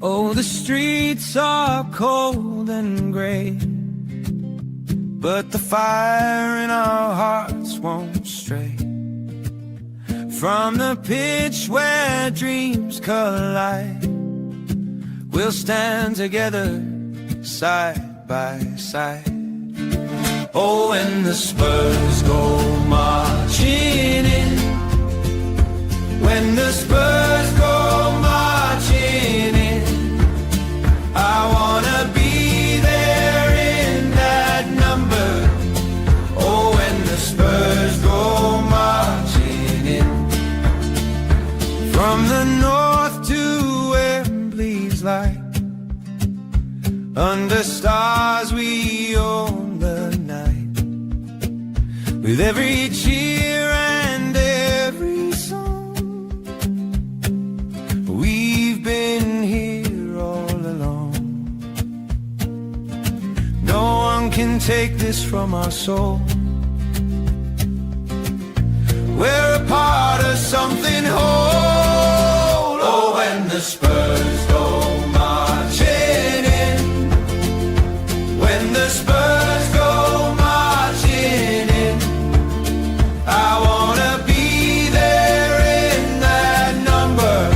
Oh, the streets are cold and gray, but the fire in our hearts won't stray from the pitch where dreams collide. We'll stand together side by side. Oh, when the Spurs go marching in, when the Spurs go marching in, I wanna be there in that number. Oh, when the Spurs go marching in, from the north to Wembley's light, under stars we own the night, with every cheer and every song. We've been here all along. No one can take this from our soul. We're a part of something whole. Oh, when the Spurs go marching in, when the Spurs go marching in, I wanna be there in that number.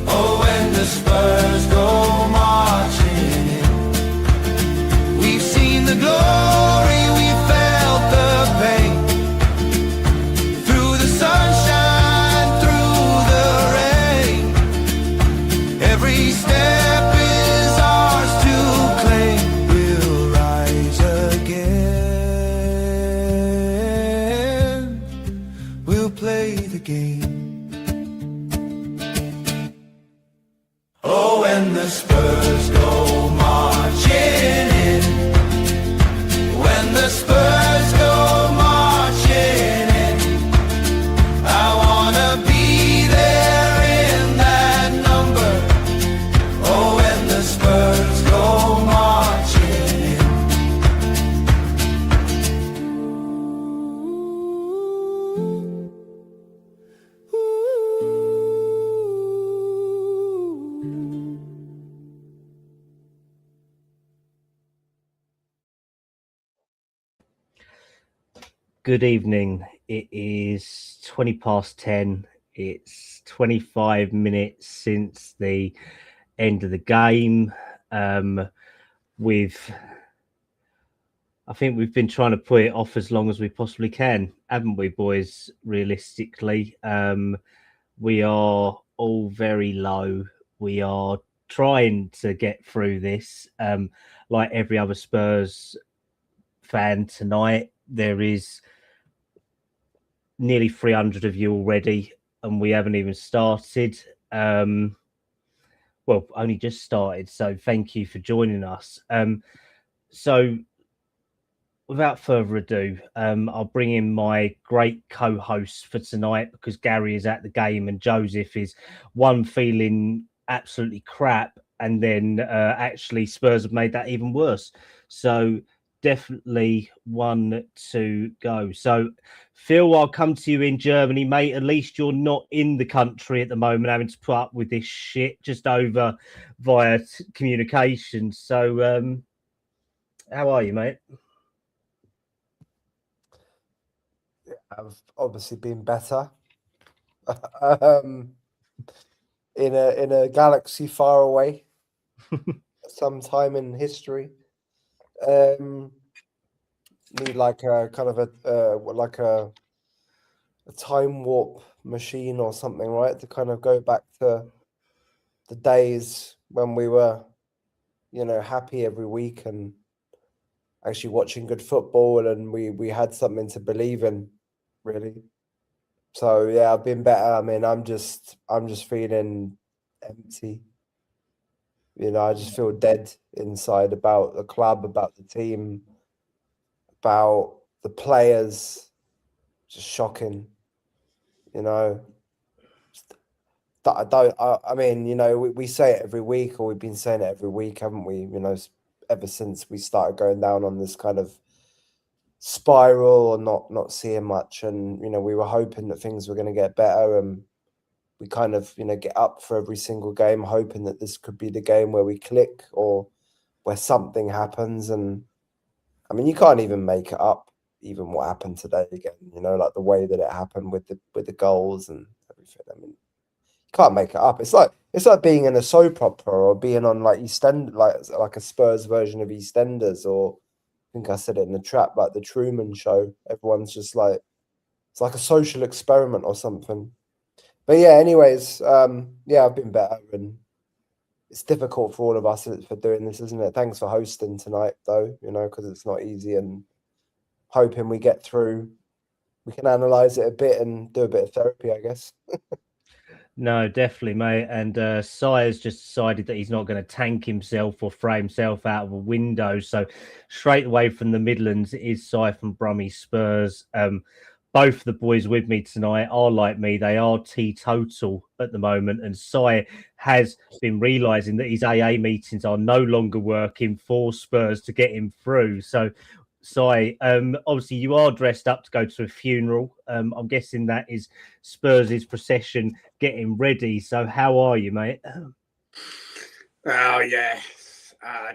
Oh, when the Spurs go marching in, we've seen the glory, we felt the pain, through the sunshine, through the rain. Every step is ours to claim. We'll rise again. We'll play the game. Oh, when the Spurs go marching in, when the Spurs go marching in, I wanna be there in that number. Oh, when the Spurs go marching in. Good evening. It is 10:20. It's 25 minutes since the end of the game. I think we've been trying to put it off as long as we possibly can, haven't we, boys? Realistically, we are all very low. We are trying to get through this. Like every other Spurs fan tonight, there is nearly 300 of you already, and we haven't even started. Well, only just started, so thank you for joining us. So without further ado, I'll bring in my great co-hosts for tonight, because Gary is at the game and Joseph is feeling absolutely crap, and then actually Spurs have made that even worse. So definitely one to go. So Phil, I'll come to you in Germany, mate. At least you're not in the country at the moment having to put up with this shit just over via communication. So how are you, mate? I've obviously been better. In a galaxy far away, sometime in history. Need like a kind of a time warp machine or something, right? To kind of go back to the days when we were, happy every week and actually watching good football, and we had something to believe in, really. So yeah, I've been better. I mean, I'm just feeling empty. I just feel dead inside about the club, about the team, about the players. Just shocking. I mean, we say it every week, or we've been saying it every week, haven't we? Ever since we started going down on this kind of spiral or not seeing much, and we were hoping that things were going to get better, and we kind of, get up for every single game, hoping that this could be the game where we click or where something happens. And I mean, you can't even make it up, even what happened today again, like the way that it happened with the goals and everything. I mean, you can't make it up. It's like being in a soap opera or being on like EastEnders, like a Spurs version of EastEnders, or I think I said it in the trap, like the Truman Show. Everyone's just like, it's like a social experiment or something. But yeah, anyways, I've been better, and it's difficult for all of us for doing this, isn't it? Thanks for hosting tonight, though, because it's not easy, and hoping we get through. We can analyze it a bit and do a bit of therapy, I guess. No, definitely, mate. And Sire's just decided that he's not going to tank himself or throw himself out of a window. So straight away from the Midlands, it is Si from Brummy Spurs. Both the boys with me tonight are like me. They are teetotal at the moment. And Si has been realising that his AA meetings are no longer working for Spurs to get him through. So, Si, obviously you are dressed up to go to a funeral. I'm guessing that is Spurs' procession getting ready. So how are you, mate? Oh, yeah.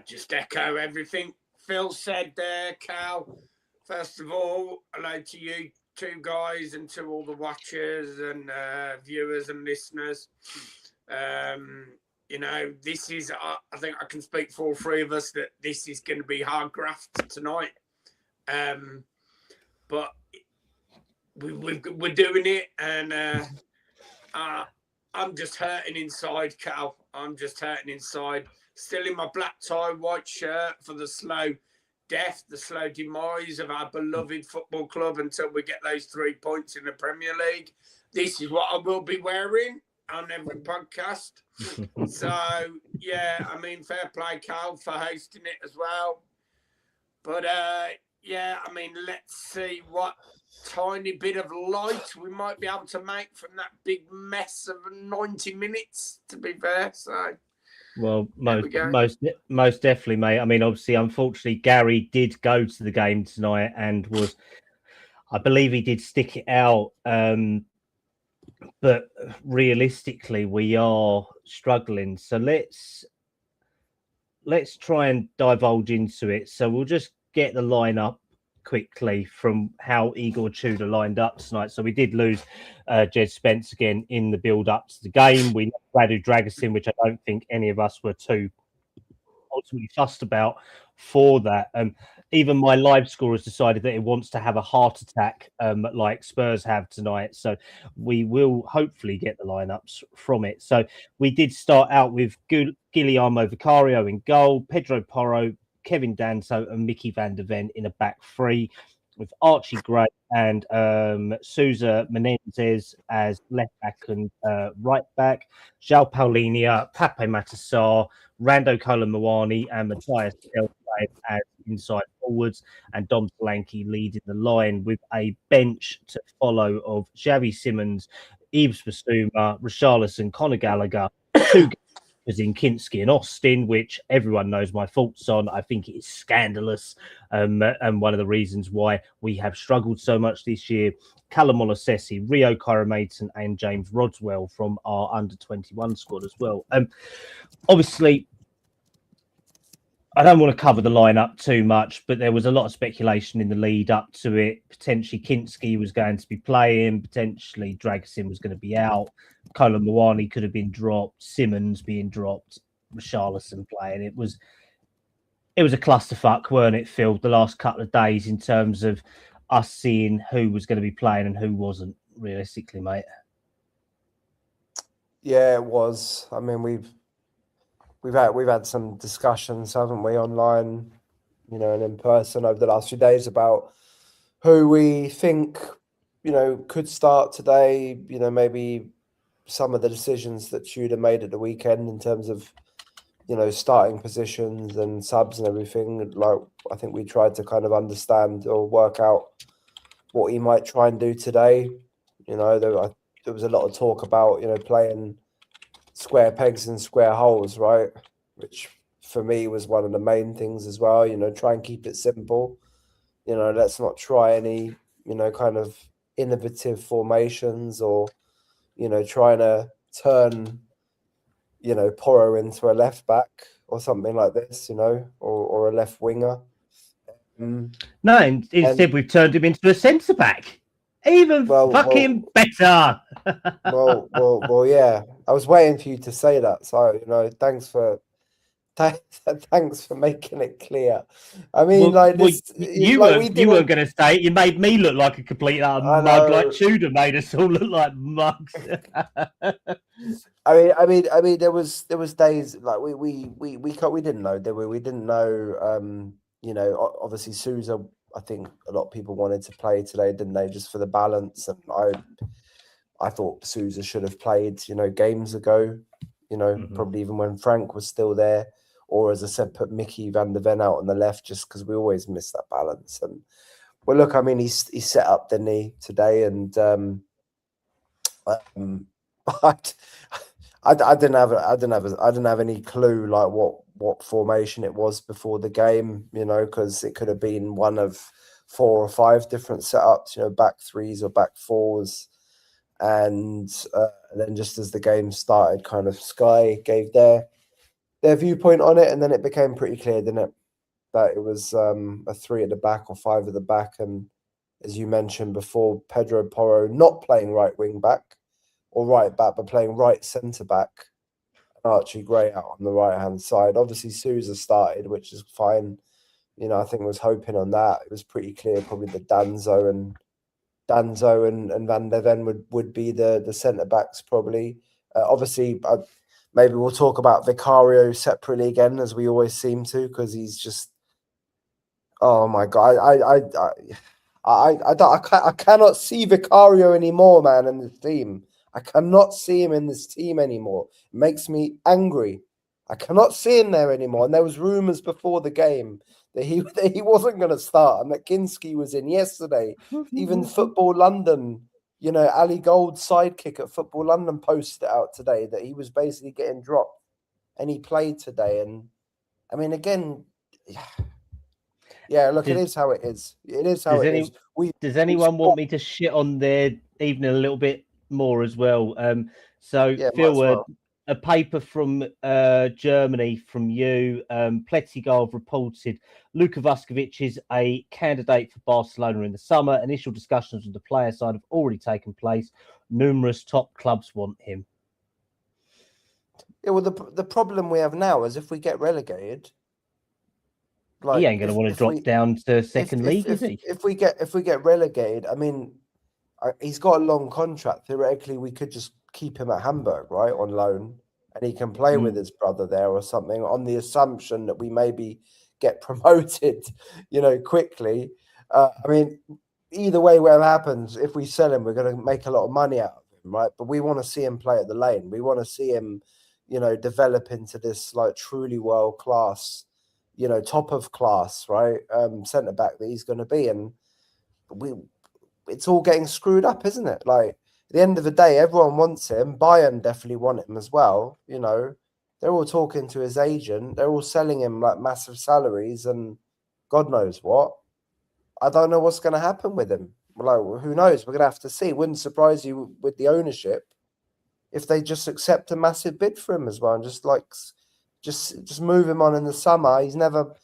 Just echo everything Phil said there, Cal. First of all, hello to you two guys and to all the watchers and viewers and listeners. This is, I think I can speak for all three of us that this is going to be hard graft tonight. But we're doing it, and I'm just hurting inside, Cal. I'm just hurting inside. Still in my black tie, white shirt for the slow death, the slow demise of our beloved football club until we get those 3 points in the Premier League. This is what I will be wearing on every podcast. So, yeah, I mean, fair play, Cal, for hosting it as well. But, yeah, I mean, let's see what tiny bit of light we might be able to make from that big mess of 90 minutes, to be fair. So, well, most definitely, mate. I mean, obviously, unfortunately, Gary did go to the game tonight and I believe he did stick it out. But realistically, we are struggling. So let's try and divulge into it. So we'll just get the lineup quickly from how Igor Tudor lined up tonight. So we did lose Jed Spence again in the build up to the game. We lost Radu Dragusin, which I don't think any of us were too ultimately fussed about for that. Even my live score has decided that it wants to have a heart attack like Spurs have tonight. So we will hopefully get the lineups from it. So we did start out with Guillermo Vicario in goal, Pedro Porro, Kevin Danso and Mickey van der Ven in a back three, with Archie Gray and Sousa Menendez as left back and right back, João Paulinho, Pape Matassar, Rando Colomawani and Matthias Elflade as inside forwards, and Dom Solanke leading the line with a bench to follow of Xavi Simons, Yves Bissouma, Richarlison, Conor Gallagher, two in Kinski and Austin, which everyone knows my thoughts on. I think it is scandalous, and one of the reasons why we have struggled so much this year. Callum Molosesi, Rio Kyramaton and James Rodswell from our under-21 squad as well. Obviously, I don't want to cover the lineup too much, but there was a lot of speculation in the lead up to it. Potentially Kinski was going to be playing, potentially Dragusin was going to be out, Colin Mawani could have been dropped, Simmons being dropped, Richarlison playing. It was a clusterfuck, weren't it, Phil, the last couple of days in terms of us seeing who was going to be playing and who wasn't, realistically, mate? Yeah, it was. I mean, we've had some discussions, haven't we, online, and in person over the last few days about who we think, could start today. Maybe some of the decisions that Tudor made at the weekend in terms of, starting positions and subs and everything. Like, I think we tried to kind of understand or work out what he might try and do today. There was a lot of talk about, playing square pegs and square holes, right? Which for me was one of the main things as well. Try and keep it simple. Let's not try any, kind of innovative formations or, trying to turn, Porro into a left back or something like this, or a left winger. No, instead we've turned him into a centre back. Even fucking better. well, yeah. I was waiting for you to say that, so thanks for making it clear. I mean, you weren't going to say it. You made me look like a complete mug, like Tudor made us all look like mugs. I mean, there was days like we didn't know, did we? We didn't know. Obviously Sousa, I think a lot of people wanted to play today, didn't they? Just for the balance, and I thought Sousa should have played, games ago. Probably even when Frank was still there. Or, as I said, put Mickey van der Ven out on the left just because we always miss that balance. And well, look, I mean, he set up, didn't he, today? And I didn't have any clue like what formation it was before the game, because it could have been one of 4 or 5 different setups, back threes or back fours. And then just as the game started, kind of Sky gave their viewpoint on it, and then it became pretty clear, didn't it, that it was a 3 at the back or 5 at the back. And as you mentioned before, Pedro Porro not playing right wing back or right back, but playing right centre back. Archie Gray out on the right hand side. Obviously, Sousa started, which is fine. I think I was hoping on that. It was pretty clear, probably that Danzo and Van der Ven would be the centre backs probably. Obviously. Maybe we'll talk about Vicario separately again, as we always seem to, because he's just, oh my god, I cannot see Vicario anymore, man, in this team. I cannot see him in this team anymore. It makes me angry. I cannot see him there anymore. And there was rumours before the game that he wasn't going to start, and that Kinski was in yesterday. Even Football London. Ali Gold's sidekick at Football London posted it out today that he was basically getting dropped, and he played today. And I mean, again, yeah, look, it is how it is. It is how it is. Does anyone want me to shit on their evening a little bit more as well? Phil, a paper from Germany from you, Plettigov reported Luka Vuskovic is a candidate for Barcelona in the summer. Initial discussions with the player side have already taken place. Numerous top clubs want him. Yeah, well, the problem we have now is if we get relegated, he ain't going to want to drop down to second league, is he? If we get relegated, I mean, he's got a long contract. Theoretically, we could just keep him at Hamburg, right, on loan, and he can play with his brother there or something, on the assumption that we maybe get promoted, quickly. I mean, either way, whatever happens, if we sell him, we're going to make a lot of money out of him, right? But we want to see him play at the Lane. We want to see him, develop into this like truly world class, top of class, right, centre back that he's going to be. And it's all getting screwed up, isn't it? Like, at the end of the day, everyone wants him. Bayern definitely want him as well. They're all talking to his agent. They're all selling him like massive salaries and God knows what. I don't know what's going to happen with him. Like, who knows? We're going to have to see. Wouldn't surprise you with the ownership if they just accept a massive bid for him as well, and just move him on in the summer. He's never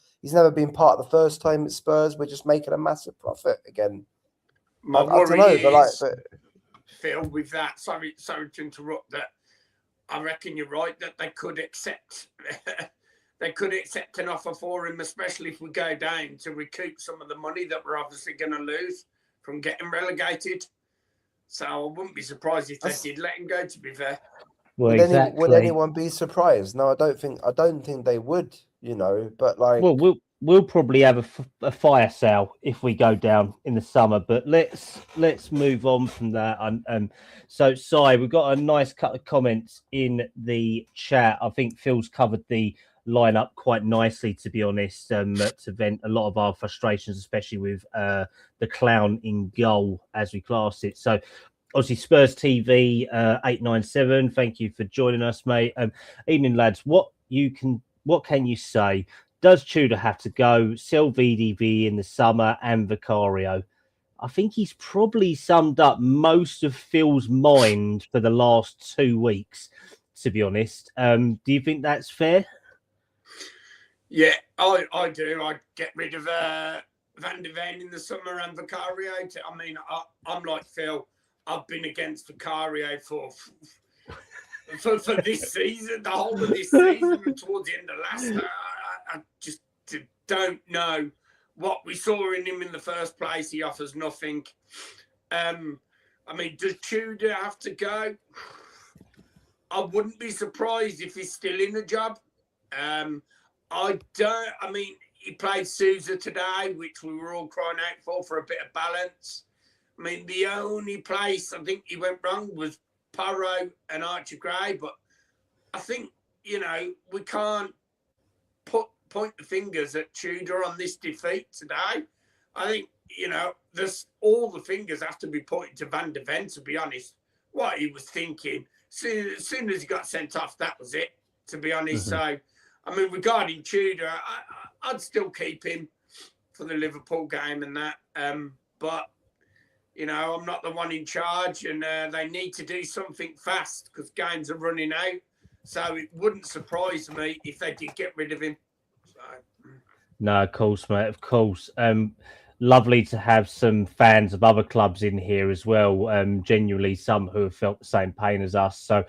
been part of the first time at Spurs. We're just making a massive profit again. My worry is, Phil, with that, sorry to interrupt, that I reckon you're right that they could accept an offer for him, especially if we go down, to recoup some of the money that we're obviously going to lose from getting relegated. So I wouldn't be surprised if they did let him go, to be fair. Well, would anyone be surprised? No, I don't think they would, but like, well, we'll probably have a fire sale if we go down in the summer, but let's move on from that. So, Si, we've got a nice couple of comments in the chat. I think Phil's covered the lineup quite nicely, to be honest, to vent a lot of our frustrations, especially with the clown in goal, as we class it. So, obviously, Spurs TV 897. Thank you for joining us, mate. Evening, lads. What can you say? Does Tudor have to go? Sell VDV in the summer and Vicario? I think he's probably summed up most of Phil's mind for the last 2 weeks, to be honest. Do you think that's fair? Yeah, I do. I'd get rid of Van de Ven in the summer and Vicario. I mean, I'm like Phil. I've been against Vicario for this season, the whole of this season, and towards the end of last. I just don't know what we saw in him in the first place. He offers nothing. I mean, does Tudor have to go? I wouldn't be surprised if he's still in the job. I mean, he played Sousa today, which we were all crying out for a bit of balance. I mean, the only place I think he went wrong was Porro and Archie Gray, but I think, we can't point the fingers at Tudor on this defeat today. I think, there's all the fingers have to be pointed to Van de Ven, to be honest. What he was thinking. As soon as he got sent off, that was it, to be honest. Mm-hmm. So, I mean, regarding Tudor, I'd still keep him for the Liverpool game and that. But, I'm not the one in charge, and they need to do something fast because games are running out. So it wouldn't surprise me if they did get rid of him. So. No, of course, mate, of course. Lovely to have some fans of other clubs in here as well. Genuinely, some who have felt the same pain as us. So,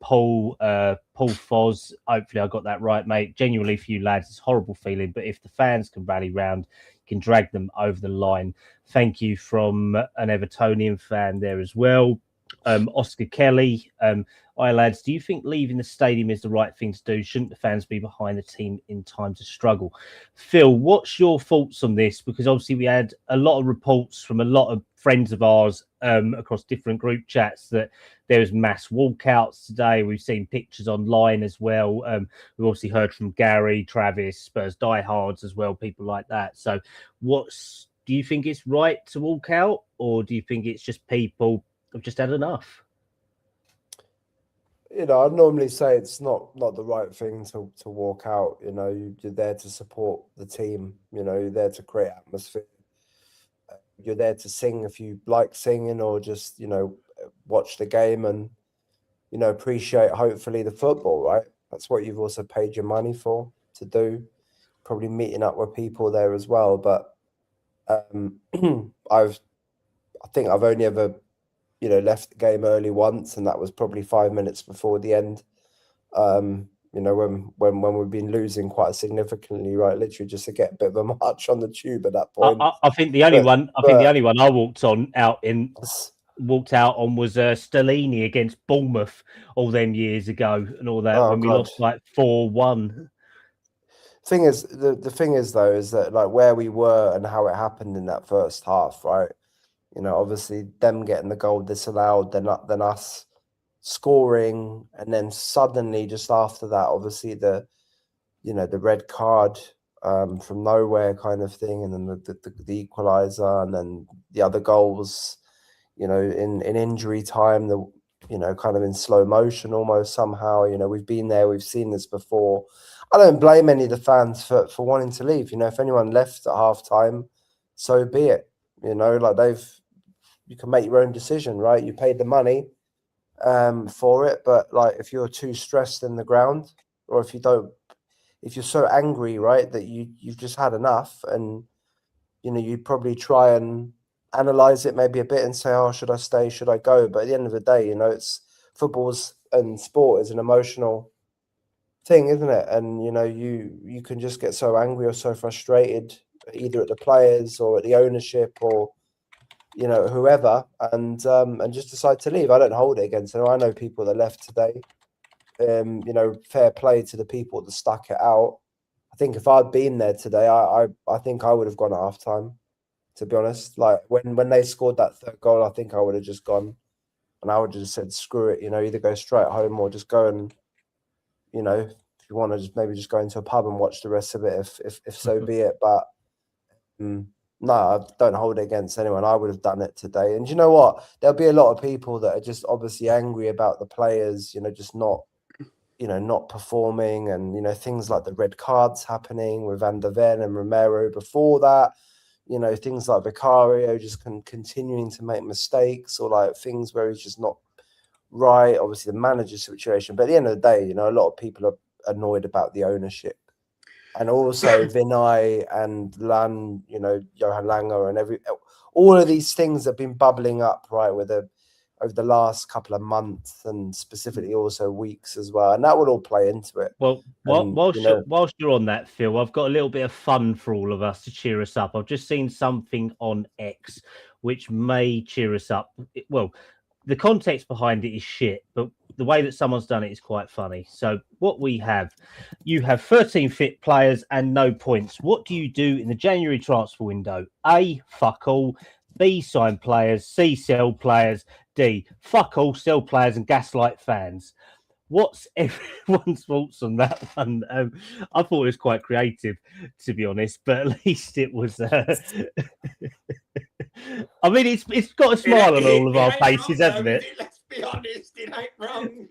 Paul Foz, hopefully I got that right, mate. Genuinely for you lads, it's a horrible feeling, but if the fans can rally round, you can drag them over the line. Thank you from an Evertonian fan there as well. Oscar Kelly, hi lads, do you think leaving the stadium is the right thing to do? Shouldn't the fans be behind the team in times of struggle? Phil, what's your thoughts on this? Because obviously we had a lot of reports from a lot of friends of ours across different group chats that there was mass walkouts today. We've seen pictures online as well. We've obviously heard from Gary, Travis, Spurs diehards as well, people like that. So do you think it's right to walk out, or do you think it's just people have just had enough? I'd normally say it's not the right thing to walk out. You're there to support the team. You're there to create atmosphere. You're there to sing if you like singing, or just watch the game and appreciate hopefully the football. Right, that's what you've also paid your money for to do. Probably meeting up with people there as well. But I think I've only ever left the game early once, and that was probably 5 minutes before the end. When we've been losing quite significantly, right? Literally just to get a bit of a march on the tube at that point. I think the only one I walked out on was Stellini against Bournemouth all them years ago and all that when we lost like 4-1. The thing is though, is that like where we were and how it happened in that first half, right? Obviously them getting the goal disallowed, then us scoring, and then suddenly just after that, obviously the red card from nowhere kind of thing, and then the equaliser, and then the other goals, in injury time, kind of in slow motion almost somehow. We've been there, we've seen this before. I don't blame any of the fans for wanting to leave. If anyone left at half time, so be it. You can make your own decision, right? You paid the money for it, but like if you're too stressed in the ground, or if you're so angry, right, that you've just had enough, and you'd probably try and analyze it maybe a bit and say, oh, should I stay? Should I go? But at the end of the day, it's football's and sport is an emotional thing, isn't it? And you can just get so angry or so frustrated either at the players or at the ownership or whoever, and just decide to leave. I don't hold it against them. I know people that left today. Fair play to the people that stuck it out. I think if I'd been there today, I think I would have gone at half time, to be honest. Like when they scored that third goal, I think I would have just gone, and I would have just said, screw it, either go straight home or just go and, if you want to just go into a pub and watch the rest of it, if so be it. But no, I don't hold it against anyone. I would have done it today. And you know what? There'll be a lot of people that are just obviously angry about the players, just not performing, and things like the red cards happening with Van de Ven and Romero before that. you know, things like Vicario just continuing to make mistakes, or like things where he's just not right. Obviously, the manager situation, but at the end of the day, you know, a lot of people are annoyed about the ownership, and also Vinay and Lan, you know, Johan Langer, and all of these things have been bubbling up, right, over the last couple of months, and specifically also weeks as well, and that will all play into it. Well, And, whilst you're on that, Phil, I've got a little bit of fun for all of us to cheer us up. I've just seen something on X which may cheer us up. Well, the context behind it is shit, but the way that someone's done it is quite funny. So what we have, you have 13 fit players and no points. What do you do in the January transfer window? A, fuck all. B, sign players. C, sell players. D, fuck all, sell players and gaslight fans. What's everyone's thoughts on that one? I thought it was quite creative, to be honest, but at least it was. I mean, it's got a smile on all of our faces, hasn't it? Let's be honest, it ain't wrong.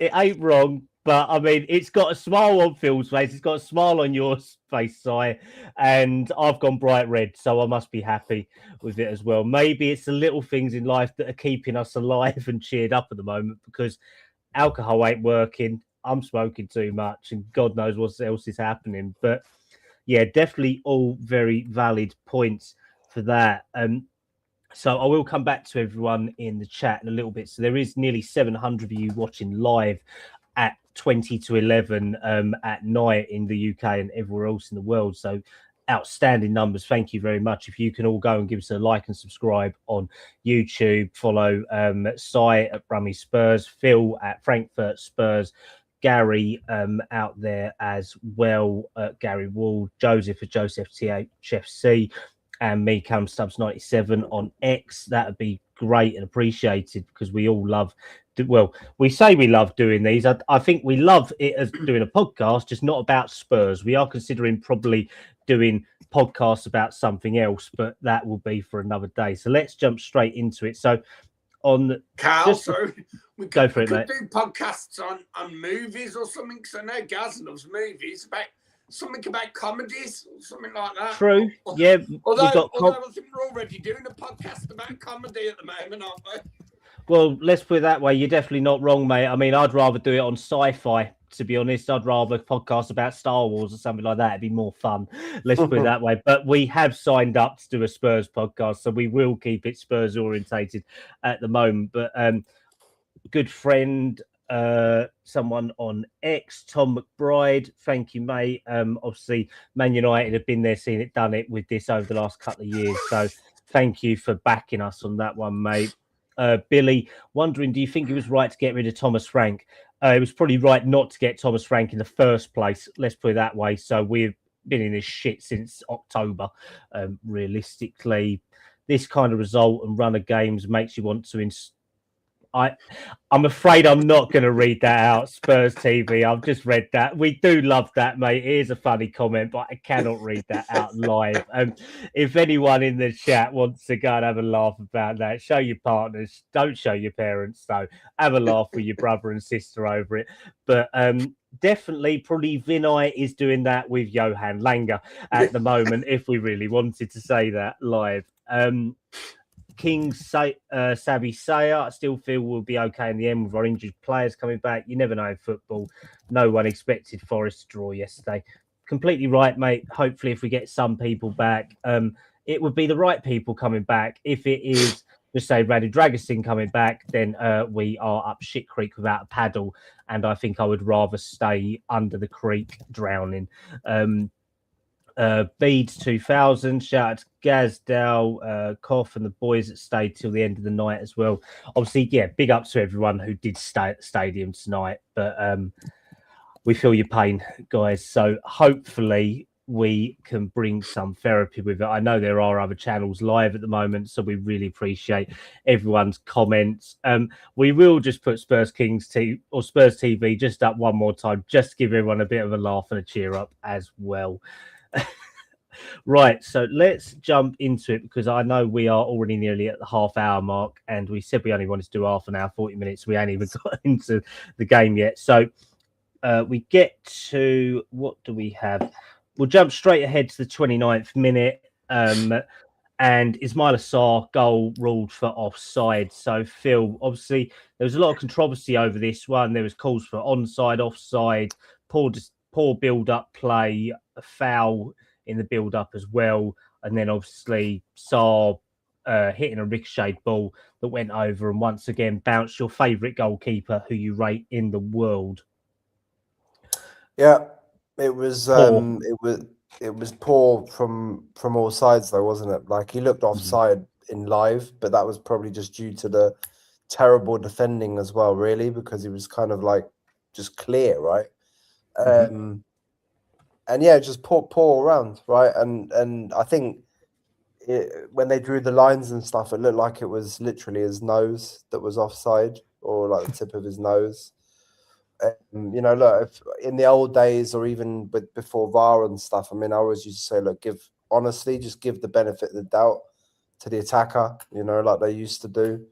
It ain't wrong, but I mean, it's got a smile on Phil's face. It's got a smile on your face, Si, and I've gone bright red, so I must be happy with it as well. Maybe it's the little things in life that are keeping us alive and cheered up at the moment, because alcohol ain't working. I'm smoking too much, and God knows what else is happening. But yeah, definitely all very valid points for that. So I will come back to everyone in the chat in a little bit. So there is nearly 700 of you watching live at 20 to 11 at night in the UK and everywhere else in the world. So outstanding numbers. Thank you very much. If you can all go and give us a like and subscribe on YouTube, follow Si at Brummy Spurs, Phil at Frankfurt Spurs, Gary out there as well, Gary Wall, Joseph at Joseph THFC, and me, Callum Stubbs 97 on X. That would be great and appreciated, because we all love. Well, we say we love doing these. I think we love it as doing a podcast, just not about Spurs. We are considering probably doing podcasts about something else, but that will be for another day. So let's jump straight into it. So on Carl, we go for it, mate. Do podcasts on movies or something, because I know Gaz loves movies, about something about comedies or something like that. True. Yeah. Although I think we're already doing a podcast about comedy at the moment, aren't we? Well, let's put it that way. You're definitely not wrong, mate. I mean, I'd rather do it on sci-fi, to be honest. I'd rather podcast about Star Wars or something like that. It'd be more fun. Let's put it that way. But we have signed up to do a Spurs podcast, so we will keep it Spurs orientated at the moment. But good friend, someone on X, Tom McBride, thank you, mate. Obviously, Man United have been there, seen it, done it with this over the last couple of years. So thank you for backing us on that one, mate. Billy, wondering, do you think it was right to get rid of Thomas Frank? It was probably right not to get Thomas Frank in the first place. Let's put it that way. So we've been in this shit since October. Realistically, this kind of result and run of games makes you want to I'm afraid I'm not going to read that out, Spurs TV. I've just read that. We do love that, mate. It is a funny comment, but I cannot read that out live. If anyone in the chat wants to go and have a laugh about that, show your partners. Don't show your parents, though. Have a laugh with your brother and sister over it. But definitely, probably Vinay is doing that with Johan Langer at the moment, if we really wanted to say that live. King's Savvy Sayer, I still feel we'll be okay in the end with our injured players coming back. You never know in football. No one expected Forest to draw yesterday. Completely right, mate. Hopefully, if we get some people back, it would be the right people coming back. If it is, just say, Radu Dragosin coming back, then we are up shit creek without a paddle. And I think I would rather stay under the creek drowning. Beads 2000, shout out to Gazdale, Koff and the boys that stayed till the end of the night as well. Obviously, yeah, big up to everyone who did stay at the stadium tonight, but we feel your pain, guys. So hopefully we can bring some therapy with it. I know there are other channels live at the moment, so we really appreciate everyone's comments. We will just put Spurs Kings or Spurs TV just up one more time, just to give everyone a bit of a laugh and a cheer up as well. Right, so let's jump into it, because I know we are already nearly at the half-hour mark, and we said we only wanted to do half an hour, 40 minutes. We ain't even got into the game yet. So we get to, what do we have? We'll jump straight ahead to the 29th minute. And Ismail Assar goal ruled for offside. So, Phil, obviously, there was a lot of controversy over this one. There was calls for onside, offside, poor build-up play, a foul in the build-up as well. And then, obviously, Sarr hitting a ricocheted ball that went over and once again bounced your favourite goalkeeper who you rate in the world. Yeah, it was Poor. it was poor from all sides though, wasn't it? Like he looked offside in live, but that was probably just due to the terrible defending as well, really, because he was kind of like just clear, right? And yeah, just poor around, right? And I think when they drew the lines and stuff, it looked like it was literally his nose that was offside, or like the tip of his nose. You know, look, if in the old days or even before VAR and stuff, I mean, I always used to say, look, just give the benefit of the doubt to the attacker, you know, like they used to do.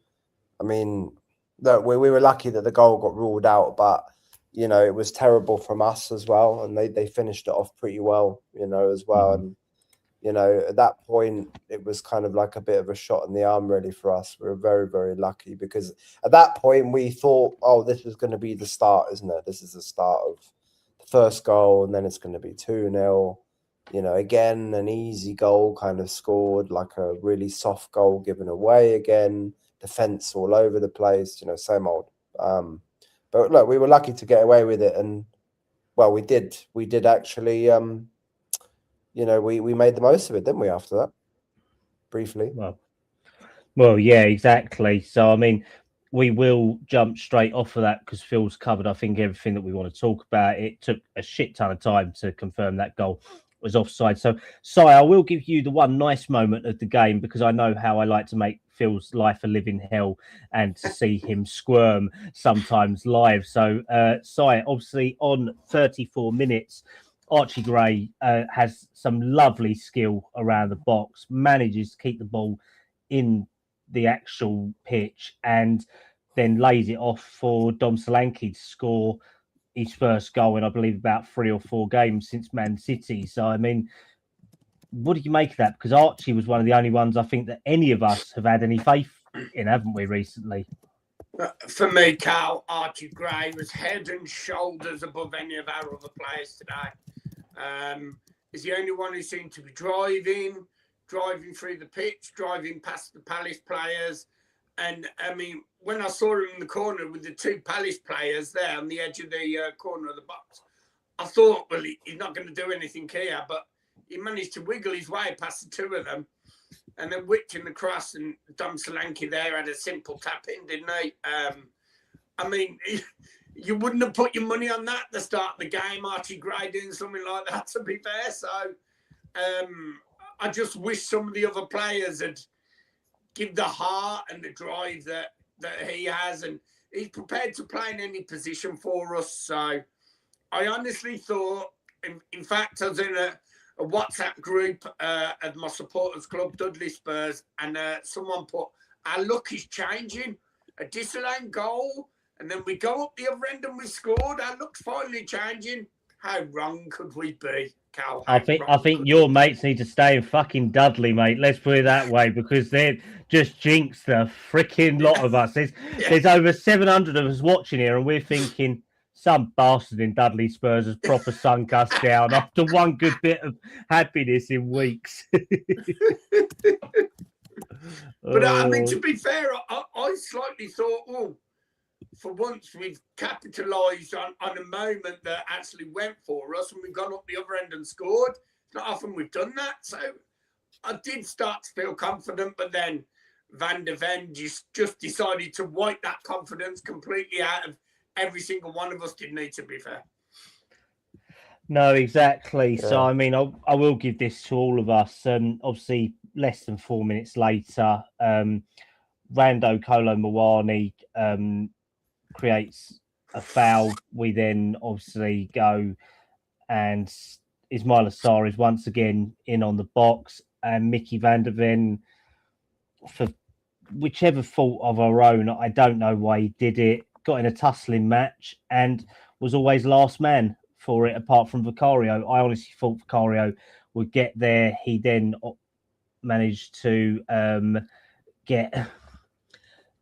I mean, look, we were lucky that the goal got ruled out, but, you know, it was terrible from us as well. And they finished it off pretty well, you know, as well. And, you know, at that point, it was kind of like a bit of a shot in the arm, really, for us. We were very, very lucky because at that point we thought, oh, this was going to be the start, isn't it? This is the start of the first goal, and then it's going to be 2-0. You know, again, an easy goal kind of scored, like a really soft goal given away again. Defense all over the place, you know, same old. But look, we were lucky to get away with it, and well, we did. We did actually. You know, we made the most of it, didn't we, after that? Briefly. Well, yeah, exactly. So, I mean, we will jump straight off of that because Phil's covered, I think, everything that we want to talk about. It took a shit ton of time to confirm that goal was offside. So, Si, I will give you the one nice moment of the game because I know how I like to make Phil's life a living hell and to see him squirm sometimes live. So, Si, obviously, on 34 minutes, Archie Gray has some lovely skill around the box, manages to keep the ball in the actual pitch and then lays it off for Dom Solanke to score his first goal in, I believe, about 3 or 4 games since Man City. So, I mean, what do you make of that? Because Archie was one of the only ones I think that any of us have had any faith in, haven't we, recently? For me, Carl, Archie Gray was head and shoulders above any of our other players today. He's the only one who seemed to be driving through the pitch, driving past the Palace players. And, I mean, when I saw him in the corner with the 2 Palace players there on the edge of the corner of the box, I thought, well, he's not going to do anything here. But he managed to wiggle his way past the 2 of them and then whipped in the cross. And Dom Solanke there had a simple tap in, didn't he? I mean, you wouldn't have put your money on that at the start of the game, Archie Gray doing something like that, to be fair. So I just wish some of the other players had give the heart and the drive that he has, and he's prepared to play in any position for us. So I honestly thought, in fact, I was in a WhatsApp group of my supporters club, Dudley Spurs, and someone put, our luck is changing, a disallowed goal, and then we go up the other end and we scored, our luck's finally changing. How wrong could we be, Cal? I think your mates need to stay in fucking Dudley, mate. Let's put it that way, because they're just jinxed the freaking lot of us. There's over 700 of us watching here, and we're thinking some bastard in Dudley Spurs has proper sunk us down after one good bit of happiness in weeks. But I mean, to be fair, I slightly thought, oh, for once we've capitalised on a moment that actually went for us, and we've gone up the other end and scored. It's not often we've done that. So I did start to feel confident, but then Van der Ven just decided to wipe that confidence completely out of every single one of us, didn't he, to be fair? No, exactly. Yeah. So, I mean, I will give this to all of us. Obviously, less than 4 minutes later, Rando Kolo Muani creates a foul. We then obviously go, and Ismail Assar is once again in on the box, and Mickey van der Ven, for whichever fault of our own, I don't know why he did it, got in a tussling match and was always last man for it, apart from Vicario. I honestly thought Vicario would get there. He then managed to get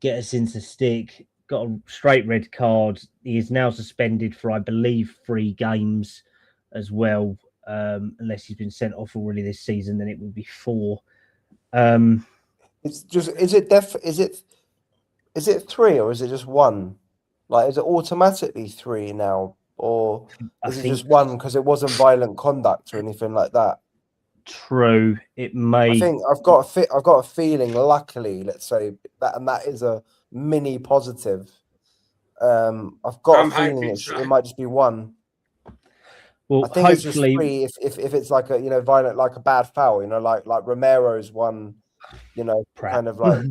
us into stick. Got a straight red card. He is now suspended for, I believe, 3 games as well. Unless he's been sent off already this season, then it will be 4. It's just is it 3 or is it just 1? Like, is it automatically 3 now, or is it just 1 because it wasn't violent conduct or anything like that? True, it may. I think I've got a feeling. Luckily, let's say that, and that is a mini positive. I've got a feeling it might just be 1. Well, I think hopefully, it's just 3 if it's like a violent, like a bad foul, like Romero's one, kind of like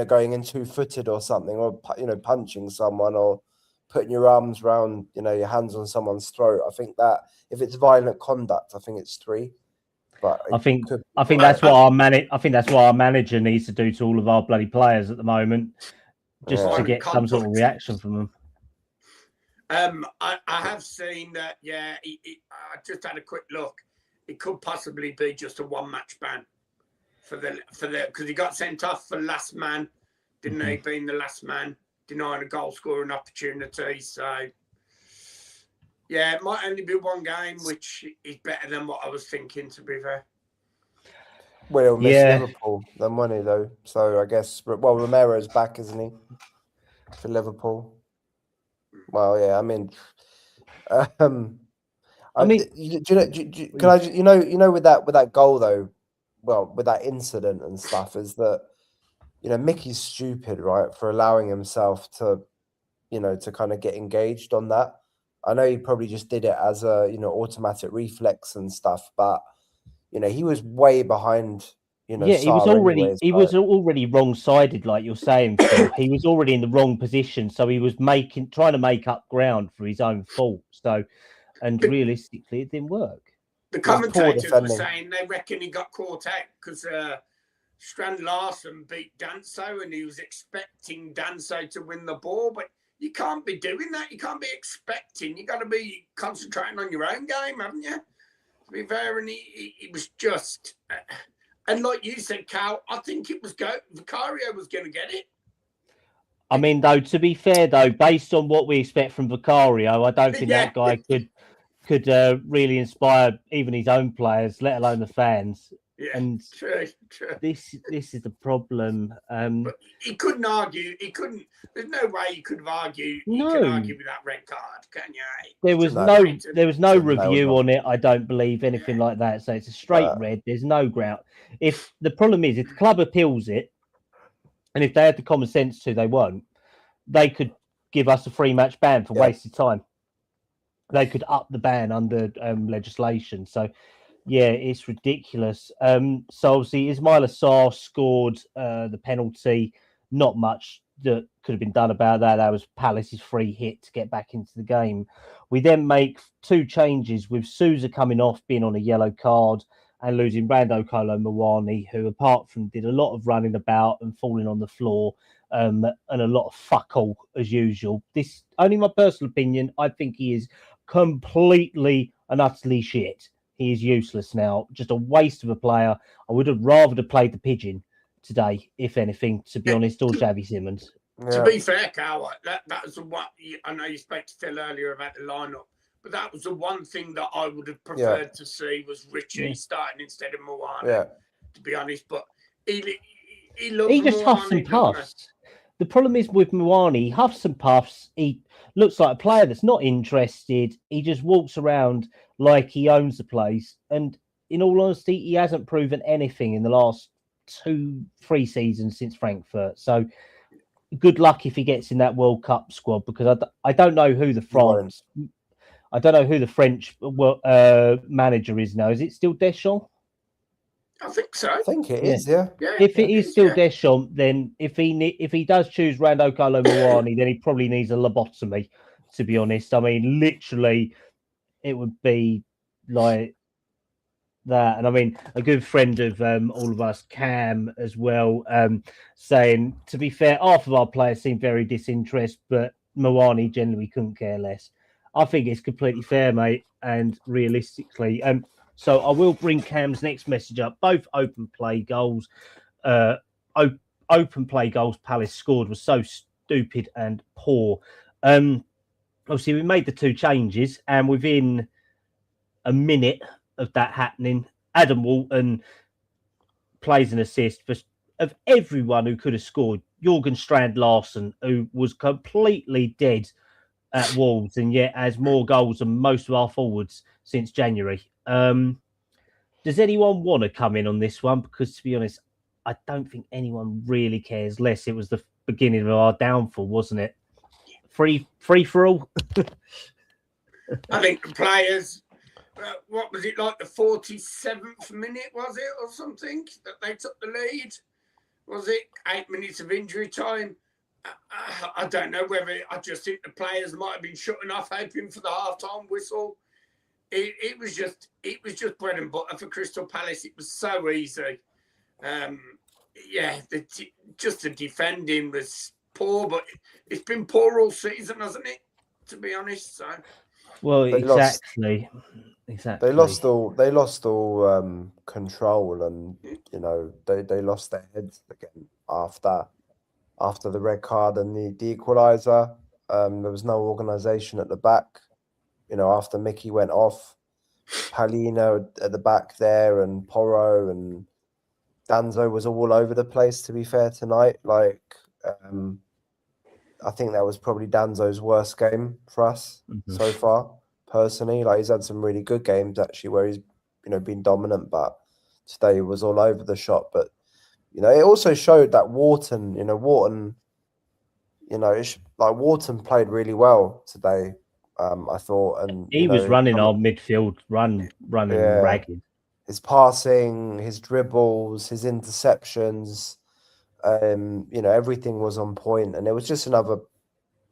going in 2-footed or something, or punching someone or putting your arms around your hands on someone's throat. I think that if it's violent conduct, I think it's 3. But I think that's what our manager needs to do to all of our bloody players at the moment, just to get some sort of reaction from them. I have seen that. Yeah, I just had a quick look. It could possibly be just a 1-match ban for the because he got sent off for last man, didn't he? Being the last man, denying a goal scoring opportunity. So yeah, it might only be 1 game, which is better than what I was thinking, to be fair. Well, he'll miss Liverpool, the money though. So I guess Romero's back, isn't he, for Liverpool? Well, yeah. I mean, with that goal though, well, with that incident and stuff, is that Mickey's stupid, right, for allowing himself to, to kind of get engaged on that. I know he probably just did it as a automatic reflex and stuff, but he was way behind. He was already wrong-sided, like you're saying, Phil. He was already in the wrong position, so he was trying to make up ground for his own fault. So, and realistically, it didn't work. The commentators were saying they reckon he got caught out because Strand Larsen beat Danso, and he was expecting Danso to win the ball, but you can't be doing that. You can't be expecting. You got to be concentrating on your own game, haven't you? To be fair, and he was just, and like you said, Cal, I think it was Vicario was going to get it. I mean, though, to be fair, though, based on what we expect from Vicario, I don't think that guy could really inspire even his own players, let alone the fans. Yeah, and true. This is the problem. But he couldn't argue. He couldn't. There's no way he could have argued. No. You can argue with that red card, can you? There was no review on it. I don't believe anything like that. So it's a straight red. There's no ground. If the problem is, if the club appeals it, and if they had the common sense to, they won't. They could give us a 3-match ban for wasted time. They could up the ban under legislation. So. Yeah, it's ridiculous. So obviously Ismail Assar scored the penalty. Not much that could have been done about that. That was Palace's free hit to get back into the game. We then make 2 changes with Sousa coming off, being on a yellow card, and losing Rando Kolo Muani, who apart from did a lot of running about and falling on the floor and a lot of fuck all as usual. This only my personal opinion. I think he is completely and utterly shit. He is useless now. Just a waste of a player. I would have rather have played the pigeon today, if anything, to be honest, or Xavi Simons. Yeah. To be fair, Cal, that was what I know you spoke to Phil earlier about the lineup, but that was the one thing that I would have preferred to see was Richie starting instead of Muani. Yeah. To be honest, but he just huffs and puffs. The problem is with Muani, he huffs and puffs. He looks like a player that's not interested. He just walks around like he owns the place. And in all honesty, he hasn't proven anything in the last 2-3 seasons since Frankfurt. So good luck if he gets in that World Cup squad, because I don't know who the French manager is now. Is it still Deschamps? I think so. I think it is, yeah. If it is still Deschamps, then if he does choose Rando Kolo Muani, then he probably needs a lobotomy, to be honest. I mean, literally, it would be like that. And I mean, a good friend of all of us, Cam, as well, saying, to be fair, half of our players seem very disinterested, but Muani generally couldn't care less. I think it's completely fair, mate. And realistically, So I will bring Cam's next message up. Both open play goals, open play goals Palace scored was so stupid and poor. Obviously, we made the 2 changes, and within a minute of that happening, Adam Walton plays an assist of everyone who could have scored. Jorgen Strand Larsen, who was completely dead at Wolves, and yet has more goals than most of our forwards since January. Does anyone want to come in on this one? Because to be honest, I don't think anyone really cares less. It was the beginning of our downfall, wasn't it? Free for all. I think the players, what was it, like the 47th minute, was it, or something, that they took the lead? Was it 8 minutes of injury time? I don't know whether, I just think the players might have been shutting off, hoping for the half-time whistle. It was just bread and butter for Crystal Palace. It was so easy. Just the defending was poor, but it's been poor all season, hasn't it? To be honest, so. Well, exactly. They lost all control, and they lost their heads again after the red card and the equaliser. There was no organisation at the back. After Mickey went off, Palino at the back there, and Porro and Danzo was all over the place, to be fair, tonight. I think that was probably Danzo's worst game for us so far, personally. He's had some really good games, actually, where he's, been dominant, but today he was all over the shop. But, it also showed that Wharton played really well today, I thought. And he was running our midfield, running ragged. His passing, his dribbles, his interceptions, everything was on point, and it was just another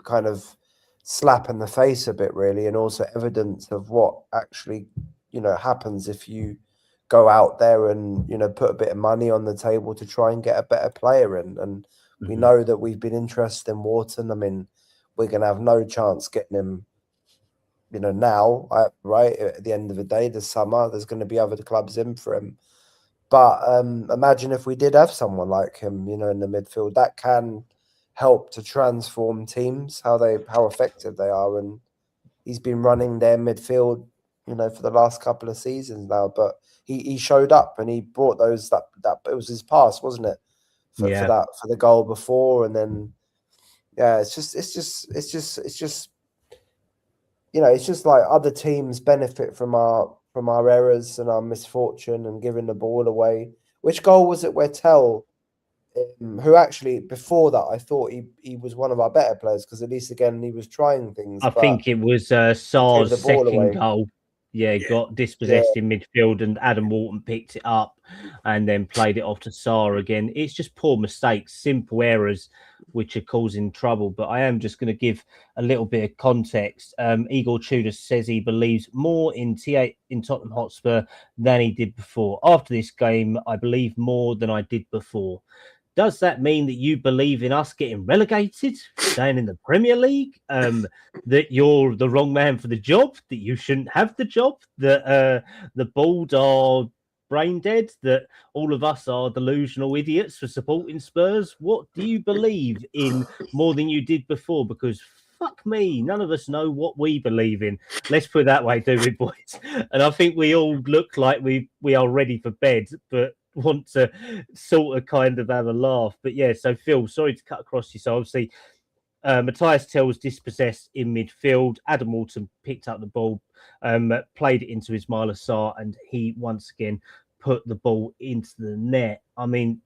kind of slap in the face a bit, really, and also evidence of what actually, happens if you go out there and, put a bit of money on the table to try and get a better player in. And we know that we've been interested in Wharton. I mean, we're going to have no chance getting him, now, right, at the end of the day, this summer. There's going to be other clubs in for him. But imagine if we did have someone like him, in the midfield. That can help to transform teams, how effective they are. And he's been running their midfield, for the last couple of seasons now. But he showed up, and he brought those that it was his pass, wasn't it? For the goal before, and then it's just like other teams benefit from our errors and our misfortune and giving the ball away. Which goal was it where Tell, who actually before that I thought he was one of our better players, because at least again he was trying things. I think it was Sarr's second goal. Yeah, Yeah. got dispossessed in midfield, and Adam Walton picked it up and then played it off to Sarr again. It's just poor mistakes, simple errors, which are causing trouble. But I am just going to give a little bit of context. Igor Tudor says he believes more in Tottenham Hotspur than he did before. After this game, I believe more than I did before. Does that mean that you believe in us getting relegated, staying in the Premier League, that you're the wrong man for the job, that you shouldn't have the job, that the Bald are brain dead, that all of us are delusional idiots for supporting Spurs? What do you believe in more than you did before? Because fuck me, none of us know what we believe in. Let's put it that way, do we, boys? And I think we all look like we are ready for bed, but want to sort of kind of have a laugh. But yeah, so Phil, sorry to cut across you. So obviously Matthias Tell's dispossessed in midfield. Adam Walton picked up the ball, played it into Ismaila Sarr, and he once again put the ball into the net. I mean,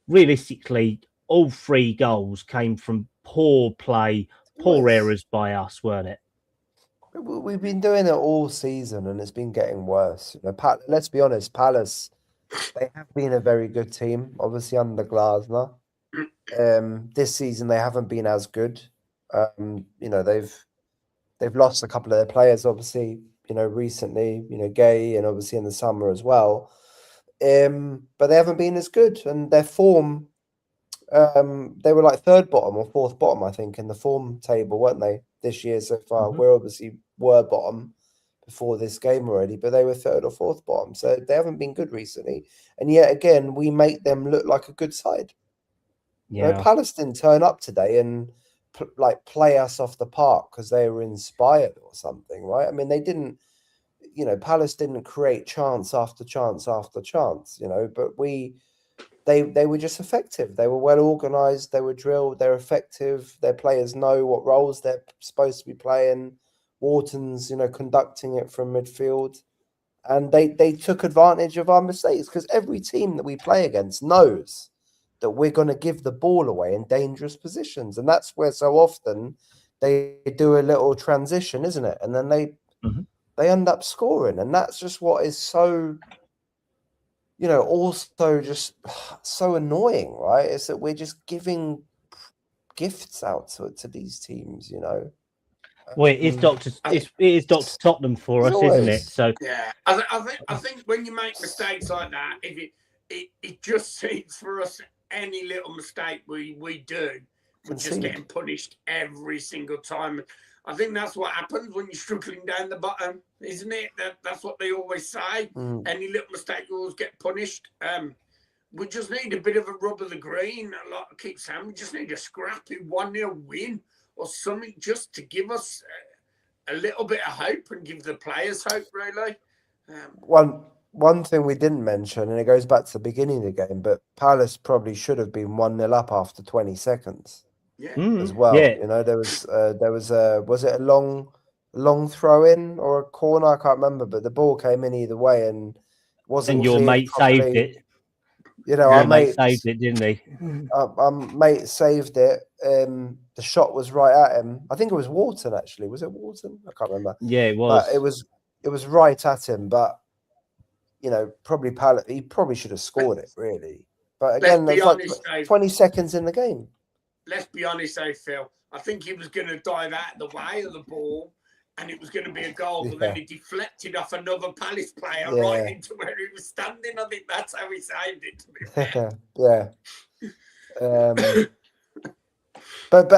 realistically, all 3 goals came from poor play, poor errors by us, weren't it? We've been doing it all season, and it's been getting worse. Let's be honest, Palace, they have been a very good team, obviously under Glasner. This season they haven't been as good. They've lost a couple of their players, obviously, recently, Gay, and obviously in the summer as well. But they haven't been as good, and their form, they were like 3rd bottom or 4th bottom, I think, in the form table, weren't they, this year so far? We're obviously bottom, before this game already, but they were third or fourth bottom, so they haven't been good recently. And yet again, we make them look like a good side. Yeah. You know, Palace didn't turn up today and play us off the park because they were inspired or something, right? I mean, they didn't. You know, Palace didn't create chance after chance after chance. You know, but they were just effective. They were well organised. They were drilled. They're effective. Their players know what roles they're supposed to be playing. Wharton's, you know, conducting it from midfield. And they took advantage of our mistakes because every team that we play against knows that we're going to give the ball away in dangerous positions. And that's where so often they do a little transition, isn't it? And then they end up scoring. And that's just what is so, you know, also just so annoying, right? Is that we're just giving gifts out to these teams, you know. Well, it is Dr. Tottenham for us, isn't it? So yeah, I think when you make mistakes like that, if it just seems for us any little mistake we do, we're just getting punished every single time. I think that's what happens when you're struggling down the bottom, isn't it? That's what they always say. Any little mistake, you always get punished. We just need a bit of a rub of the green. A lot of keep saying we just need a scrappy 1-0 win or something just to give us a little bit of hope and give the players hope, really. One thing we didn't mention, and it goes back to the beginning of the game, but Palace probably should have been 1-0 up after 20 seconds. As well. Yeah. You know, there was was it a long throw in or a corner? I can't remember, but the ball came in either way and wasn't. And your mate properly. saved it. You know, our mate saved it, didn't he? Mate saved it. The shot was right at him. I think it was Wharton, actually. Was it Wharton? I can't remember. Yeah, it was. But it was right at him. But you know, he probably should have scored it, really. But again, there's like 20 seconds in the game. Let's be honest, though, Phil. I think he was going to dive out of the way of the ball, and it was going to be a goal. But then he deflected off another Palace player right into where he was standing. I think that's how he saved it. To be fair. But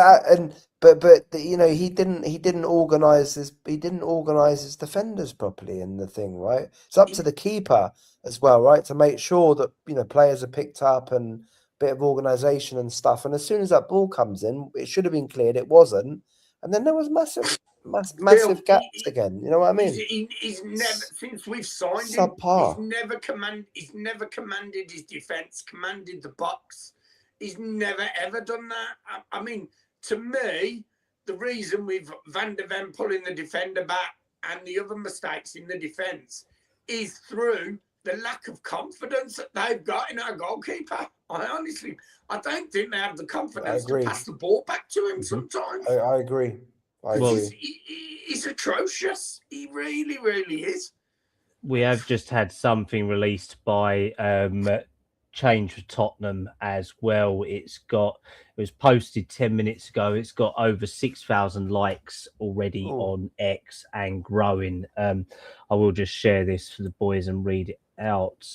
you know, he didn't organize his defenders properly in the thing, right? It's up to the keeper as well, right, to make sure that, you know, players are picked up and bit of organisation and stuff. And as soon as that ball comes in, it should have been cleared. It wasn't, and then there was massive gaps again. You know what I mean? He's never, since we've signed Subpar. him, he's never commanded his defence, commanded the box. He's never ever done that. I mean, to me, the reason with Van der Ven pulling the defender back and the other mistakes in the defence is through the lack of confidence that they've got in our goalkeeper. I don't think they have the confidence to pass the ball back to him sometimes. I agree. He's atrocious. He really, really is. We have just had something released by Change for Tottenham as well. It was posted 10 minutes ago. It's got over 6,000 likes already on X and growing. I will just share this for the boys and read it out.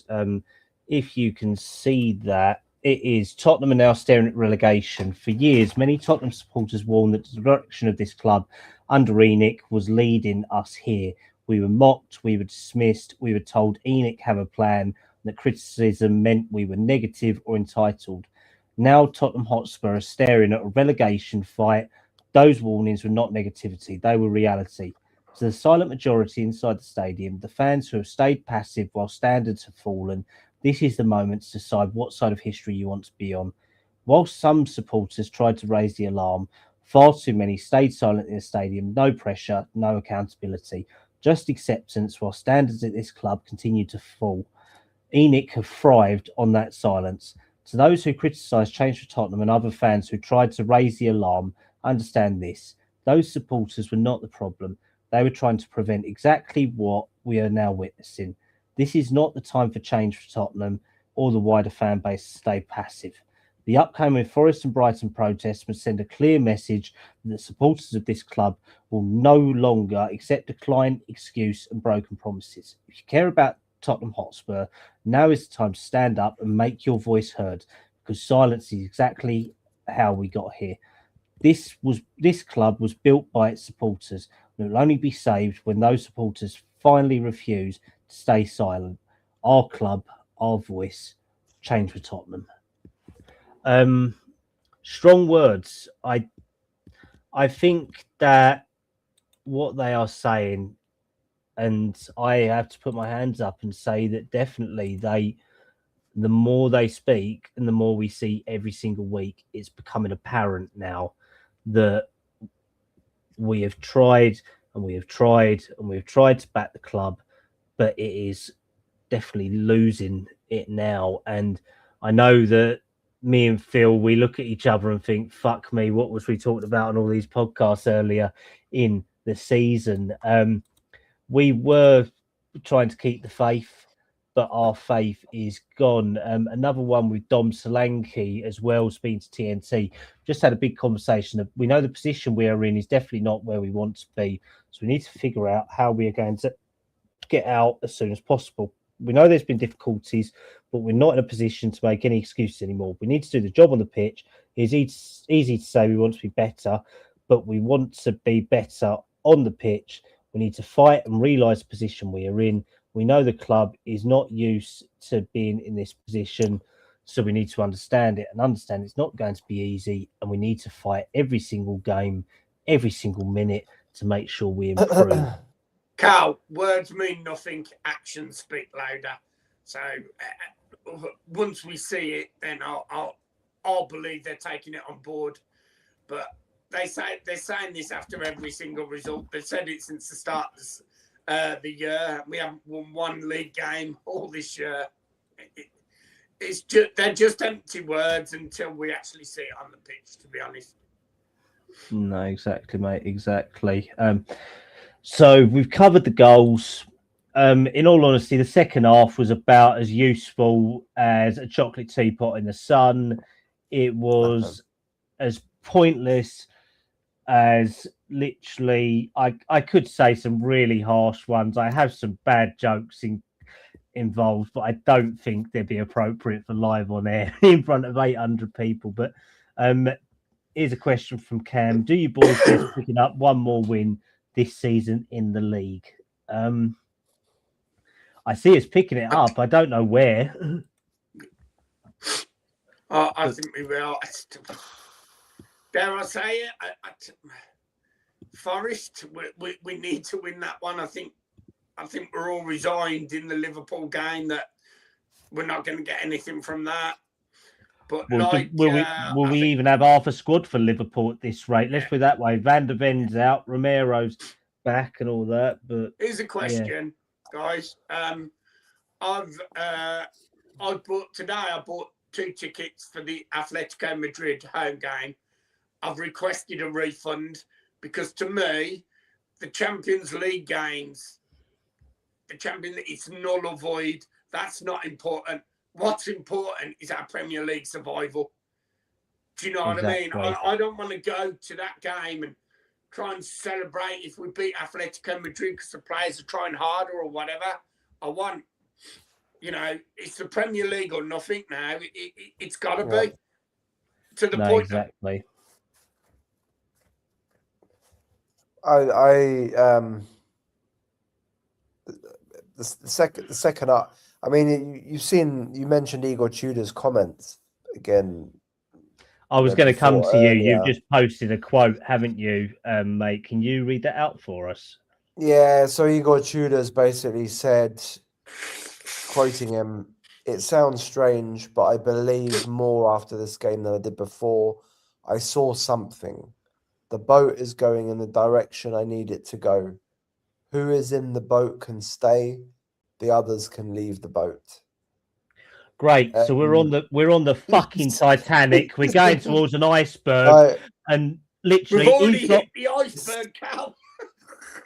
If you can see that, it is Tottenham are now staring at relegation. For years, many Tottenham supporters warned that the direction of this club under ENIC was leading us here. We were mocked, we were dismissed, we were told ENIC have a plan, and that criticism meant we were negative or entitled. Now Tottenham Hotspur are staring at a relegation fight. Those warnings were not negativity, they were reality. To the silent majority inside the stadium, the fans who have stayed passive while standards have fallen, this is the moment to decide what side of history you want to be on. Whilst some supporters tried to raise the alarm, far too many stayed silent in the stadium. No pressure, no accountability, just acceptance while standards at this club continue to fall. ENIC have thrived on that silence. To those who criticise Change for Tottenham and other fans who tried to raise the alarm, understand this. Those supporters were not the problem. They were trying to prevent exactly what we are now witnessing. This is not the time for change for Tottenham or the wider fan base to stay passive. The upcoming Forest and Brighton protests must send a clear message that the supporters of this club will no longer accept decline, excuse and broken promises. If you care about Tottenham Hotspur, now is the time to stand up and make your voice heard, because silence is exactly how we got here. This club was built by its supporters. and it will only be saved when those supporters finally refuse to stay silent. Our club, our voice, change for Tottenham. Strong words. I think that what they are saying, and I have to put my hands up and say that definitely the more they speak and the more we see every single week, it's becoming apparent now that we have tried and we have tried and we have tried to back the club, but it is definitely losing it now. And I know that me and Phil, we look at each other and think, fuck me, what was we talking about on all these podcasts earlier in the season? We were trying to keep the faith, but our faith is gone. Another one with Dom Solanke as well, speaking to TNT, just had a big conversation. We know the position we are in is definitely not where we want to be. So we need to figure out how we are going to get out as soon as possible. We know there's been difficulties, but we're not in a position to make any excuses anymore. We need to do the job on the pitch. It's easy to say we want to be better, but we want to be better on the pitch. We need to fight and realise the position we are in. We know the club is not used to being in this position, so we need to understand it and understand it's not going to be easy, and we need to fight every single game, every single minute to make sure we improve. Carl, words mean nothing, actions speak louder. So once we see it, then I'll believe they're taking it on board. But they're saying this after every single result. They've said it since the start of the year. We haven't won one league game all this year. They're just empty words until we actually see it on the pitch, to be honest. No, exactly, mate. Exactly. So we've covered the goals. In all honesty, the second half was about as useful as a chocolate teapot in the sun. It was as pointless as literally, I could say some really harsh ones. I have some bad jokes involved, but I don't think they'd be appropriate for live on air in front of 800 people. But here's a question from Cam. Do you boys guess picking up one more win this season in the league? I see us picking it up. I don't know where. I think we will. Dare I say it? Forest, we need to win that one. I think we're all resigned in the Liverpool game that we're not going to get anything from that. But will we even have half a squad for Liverpool at this rate? Let's put it that way. Van der Ven's out, Romero's back, and all that. But here's a question, guys. I bought 2 tickets for the Atletico Madrid home game. I've requested a refund because, to me, the Champions League games, it's null or void. That's not important. What's important is our Premier League survival. Do you know what I mean? I don't want to go to that game and try and celebrate if we beat Atletico Madrid because the players are trying harder or whatever. I want, it's the Premier League or nothing now. It's got to be to the point. Exactly. The second up. I mean, you mentioned Igor Tudor's comments again. I was going to come to you. You've just posted a quote, haven't you, mate? Can you read that out for us? Yeah. So Igor Tudor's basically said, quoting him, "It sounds strange, but I believe more after this game than I did before. I saw something. The boat is going in the direction I need it to go. Who is in the boat can stay. The others can leave the boat." Great. So we're on the fucking Titanic. We're going towards an iceberg, and literally we've already hit the iceberg, Cal.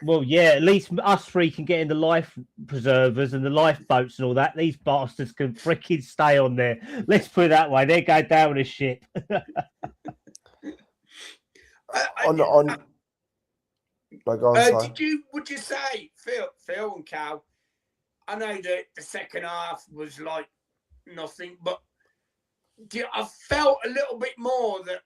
Well, yeah, at least us three can get in the life preservers and the lifeboats and all that. These bastards can freaking stay on there. Let's put it that way. They're going down with a ship. Would you say, Phil and Cal, I know that the second half was like nothing, but I felt a little bit more that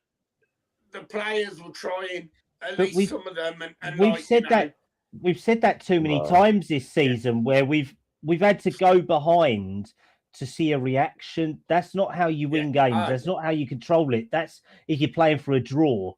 the players were trying, at least some of them. And we've said that we've said that too many times this season, where we've had to go behind to see a reaction. That's not how you win games. That's not how you control it. That's if you're playing for a draw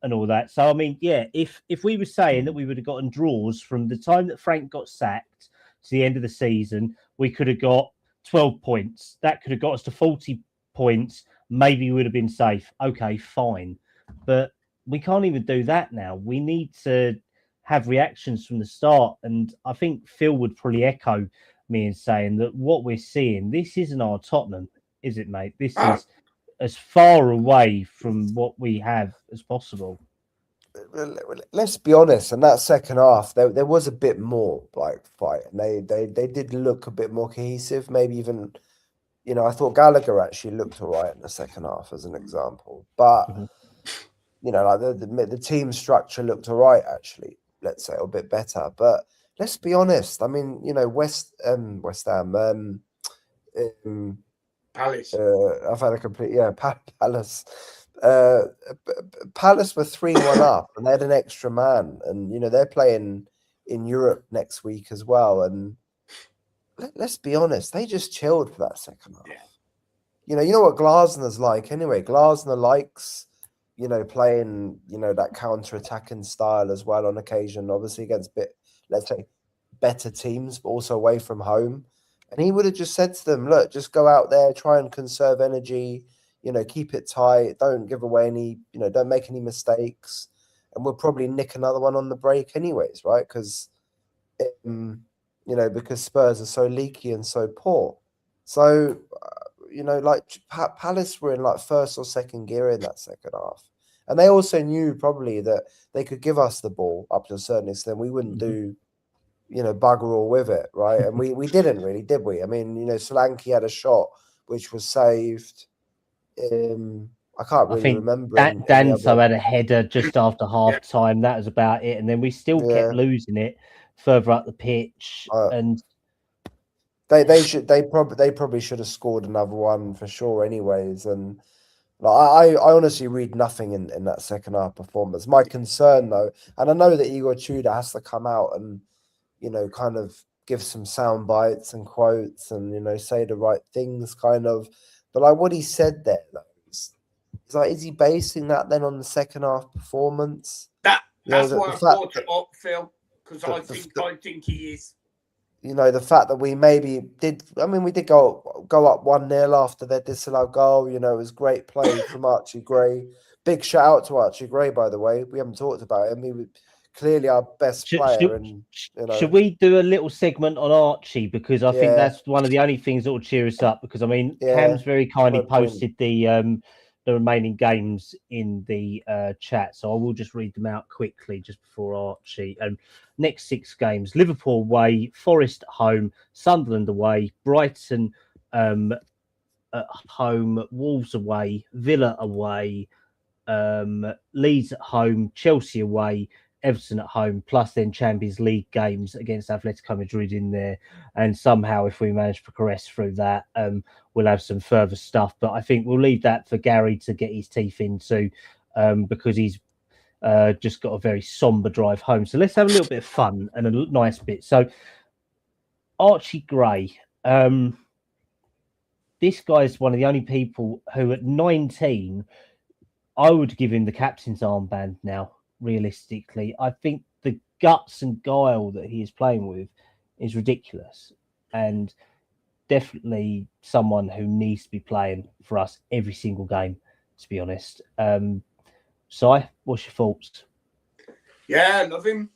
and all that. So I mean, yeah, if we were saying that we would have gotten draws from the time that Frank got sacked to the end of the season, we could have got 12 points. That could have got us to 40 points. Maybe we would have been safe. Okay, fine. But we can't even do that now. We need to have reactions from the start. And I think Phil would probably echo me in saying that what we're seeing, this isn't our Tottenham, is it, mate? This is as far away from what we have as possible. Let's be honest. In that second half, there was a bit more like fight, and they did look a bit more cohesive. Maybe even, you know, I thought Gallagher actually looked all right in the second half, as an example. But you know, like the team structure looked all right actually. Let's say a bit better. But let's be honest. I mean, you know, West Ham. Palace. I've had a complete Palace. Palace were 3-1 up, and they had an extra man, and you know they're playing in Europe next week as well. And let's be honest, they just chilled for that second half. You know what Glasner's like anyway. Glasner likes, you know, playing, you know, that counter-attacking style as well on occasion, obviously against let's say better teams, but also away from home. And he would have just said to them, look, just go out there, try and conserve energy, you know, keep it tight, don't give away any, you know, don't make any mistakes. And we'll probably nick another one on the break anyways, right? Because, you know, because Spurs are so leaky and so poor. So, you know, like Palace were in like first or second gear in that second half. And they also knew probably that they could give us the ball up to a certain extent. We wouldn't do, you know, bugger all with it, right? And we didn't really, did we? I mean, you know, Solanke had a shot which was saved. I can't really remember. Danso had a header just after half time. That was about it. And then we still kept losing it further up the pitch. And they probably should have scored another one for sure anyways. And like, I honestly read nothing in that second half performance. My concern though, and I know that Igor Tudor has to come out and, you know, kind of give some sound bites and quotes and, you know, say the right things kind of. But like what he said there, though, is like, is he basing that then on the second half performance? That's why I brought it up, Phil, because I think he is. You know, the fact that we maybe did, I mean, we did go up 1-0 after their disallowed goal. You know, it was great play from Archie Gray. Big shout out to Archie Gray, by the way. We haven't talked about him. He was clearly our best player. And you know, should we do a little segment on Archie? Because I think that's one of the only things that will cheer us up. Because I mean, Cam's very kindly posted the remaining games in the chat, so I will just read them out quickly just before Archie. And next 6 games: Liverpool away, Forest at home, Sunderland away, Brighton at home, Wolves away, Villa away, Leeds at home, Chelsea away, Everton at home, plus then Champions League games against Atletico Madrid in there. And somehow, if we manage to progress through that, we'll have some further stuff. But I think we'll leave that for Gary to get his teeth into, because he's just got a very somber drive home. So let's have a little bit of fun and a nice bit. So Archie Gray, this guy's one of the only people who at 19, I would give him the captain's armband now. Realistically, I think the guts and guile that he is playing with is ridiculous, and definitely someone who needs to be playing for us every single game, to be honest. Si, what's your thoughts? Yeah, love him,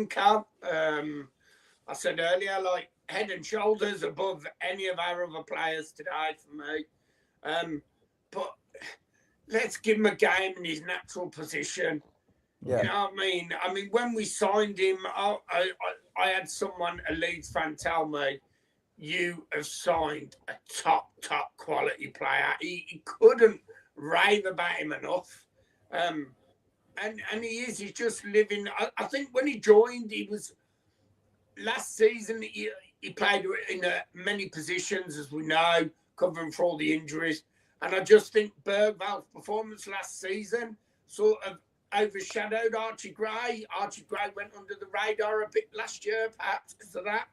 Cal. I said earlier, like head and shoulders above any of our other players today for me. But let's give him a game in his natural position. Yeah. You know what I mean? I mean, when we signed him, I had someone, a Leeds fan, tell me, you have signed a top quality player. He couldn't rave about him enough. And he is. He's just living. I think when he joined, he was last season. He played in many positions, as we know, covering for all the injuries. And I just think Bergval's performance last season sort of overshadowed Archie Gray. Archie Gray went under the radar a bit last year, perhaps because of that.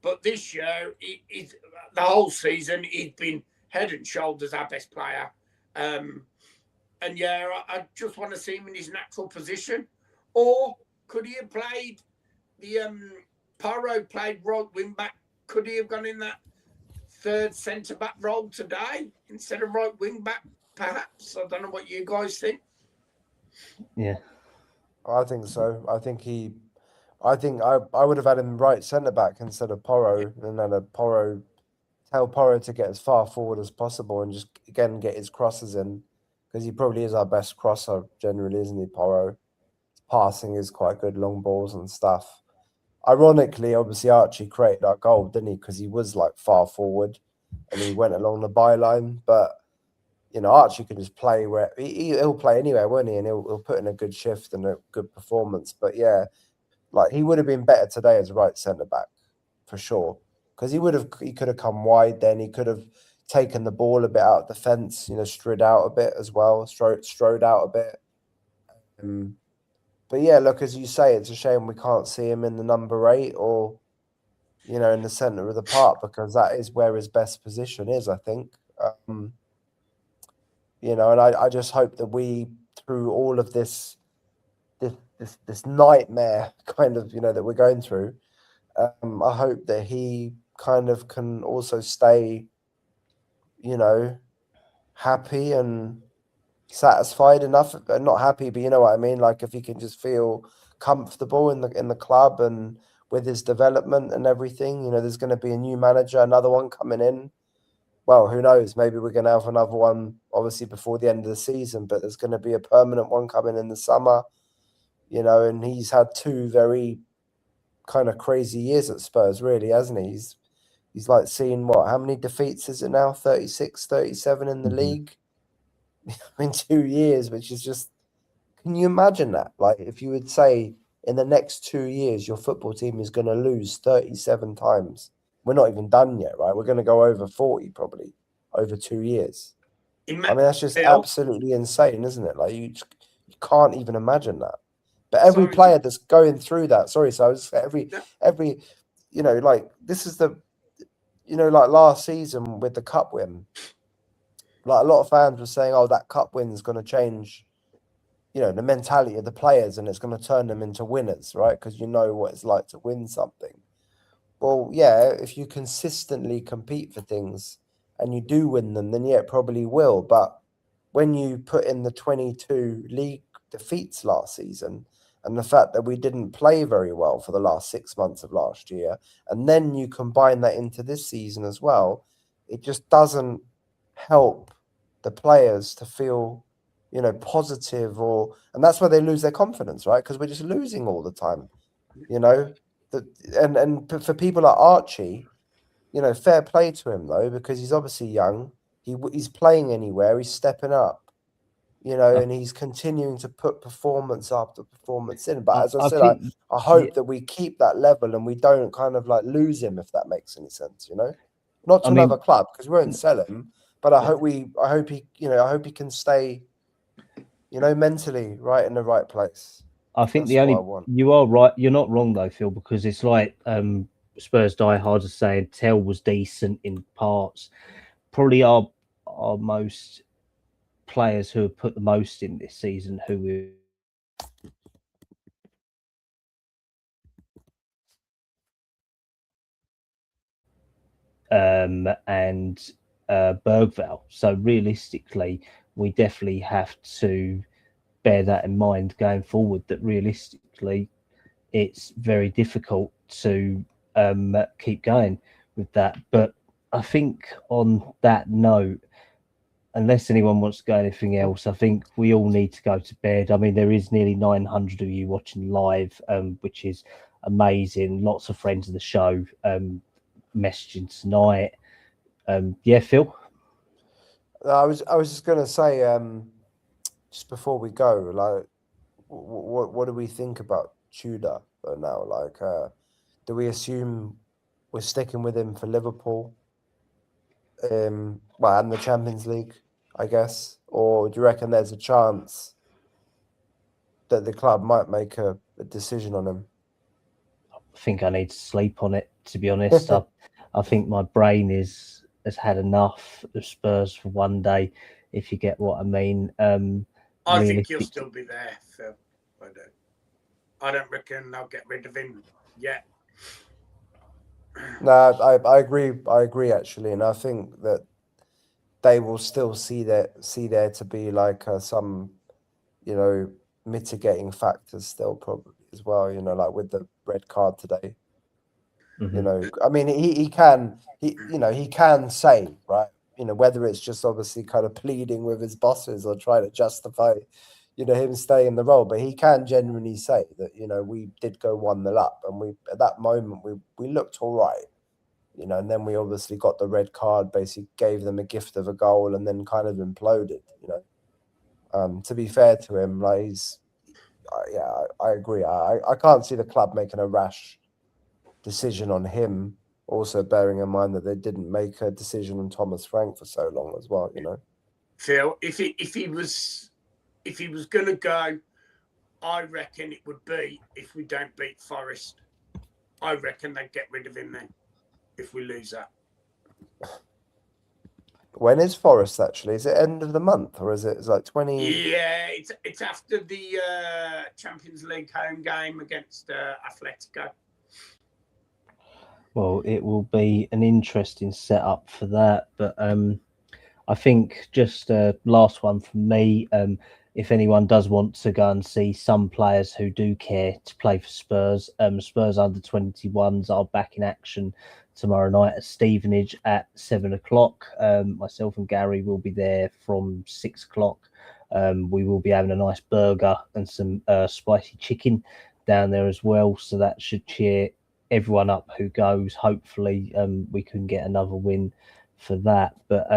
But this year, the whole season, he's been head and shoulders our best player. And yeah, I just want to see him in his natural position. Or could he have played Porro played right wing back? Could he have gone in that third centre back role today instead of right wing back? Perhaps. I don't know what you guys think. Yeah, I think so. I think I would have had him right centre back instead of Porro, and then tell Porro to get as far forward as possible and just again get his crosses in, because he probably is our best crosser generally, isn't he, Porro? His passing is quite good, long balls and stuff. Ironically, obviously Archie created that goal, didn't he? Because he was like far forward and he went along the byline. But Archie can just play where he'll play anywhere, won't he? And he'll put in a good shift and a good performance. But yeah, like he would have been better today as a right centre back for sure, because he could have come wide. Then he could have taken the ball a bit out of the fence, strode out a bit as well, strode out a bit. But yeah, look, as you say, it's a shame we can't see him in the number 8 or in the centre of the park, because that is where his best position is, I think. And I just hope that we, through all of this nightmare kind of, that we're going through, I hope that he kind of can also stay, happy and satisfied enough, not happy, but you know what I mean? Like if he can just feel comfortable in the club and with his development and everything, there's going to be a new manager, another one coming in. Well, who knows? Maybe we're going to have another one, obviously, before the end of the season, but there's going to be a permanent one coming in the summer, and he's had 2 very kind of crazy years at Spurs, really, hasn't he? He's like seen how many defeats is it now? 36, 37 in the league in 2 years, which is just, can you imagine that? Like if you would say in the next 2 years, your football team is going to lose 37 times. We're not even done yet, right? We're going to go over 40 probably over 2 years. I mean, that's just absolutely insane, isn't it? Like you can't even imagine that. But every player that's going through that, so every, like this is the, like last season with the cup win, like a lot of fans were saying, oh, that cup win is going to change, the mentality of the players and it's going to turn them into winners, right? Because you know what it's like to win something. Well, yeah, if you consistently compete for things and you do win them, then yeah, it probably will. But when you put in the 22 league defeats last season and the fact that we didn't play very well for the last 6 months of last year, and then you combine that into this season as well, it just doesn't help the players to feel, positive, and that's where they lose their confidence, right? Because we're just losing all the time, and for people like Archie, fair play to him though, because he's obviously young. He's playing anywhere. He's stepping up, and he's continuing to put performance after performance in. But as I said, I hope that we keep that level and we don't kind of like lose him, if that makes any sense. Not to another club, because we won't sell him. But I hope he can stay, mentally right in the right place. I think you are right. You're not wrong though, Phil, because it's like Spurs diehards are saying Tell was decent in parts. Probably our most players who have put the most in this season, who and Bergvall. So realistically, we definitely have to bear that in mind going forward, that realistically it's very difficult to keep going with that. But I think on that note, unless anyone wants to go anything else, I think we all need to go to bed. I mean, there is nearly 900 of you watching live, which is amazing. Lots of friends of the show messaging tonight. Yeah, Phil? I was just going to say, just before we go, like, what do we think about Tudor now? Like, do we assume we're sticking with him for Liverpool? And the Champions League, I guess, or do you reckon there's a chance that the club might make a decision on him? I think I need to sleep on it, to be honest. I think my brain has had enough of Spurs for one day, if you get what I mean. I think he'll still be there, Phil. I don't reckon they'll get rid of him yet. No, I agree actually, and I think that they will still see there to be like some, you know, mitigating factors still probably as well. You know, like with the red card today. Mm-hmm. You know, I mean, he can say, right, you know, whether it's just obviously kind of pleading with his bosses or trying to justify, you know, him staying in the role, but he can genuinely say that, you know, we did go 1-0 up, and we at that moment we looked all right, you know, and then we obviously got the red card, basically gave them a gift of a goal, and then kind of imploded, you know. To be fair to him, like I agree. I can't see the club making a rash decision on him. Also, bearing in mind that they didn't make a decision on Thomas Frank for so long as well, you know. Phil, if he was going to go, I reckon it would be if we don't beat Forest. I reckon they'd get rid of him then if we lose that. When is Forest actually? Is it end of the month or is it like 20? Yeah, it's after the Champions League home game against Atletico. Well, it will be an interesting setup for that. But I think just last one from me. If anyone does want to go and see some players who do care to play for Spurs, Spurs under-21s are back in action tomorrow night at Stevenage at 7 o'clock. Myself and Gary will be there from 6 o'clock. We will be having a nice burger and some spicy chicken down there as well. So that should cheer everyone up who goes. Hopefully we can get another win for that. But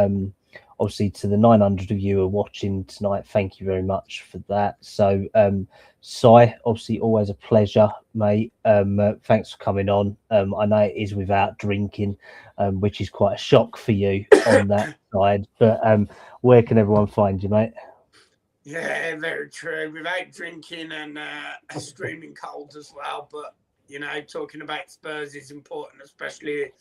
obviously to the 900 of you who are watching tonight, thank you very much for that. So Si, obviously always a pleasure, mate. Thanks for coming on. I know it is without drinking, which is quite a shock for you on that side, but where can everyone find you, mate? Yeah, very true. Without drinking and a streaming cold as well, but you know, talking about Spurs is important, especially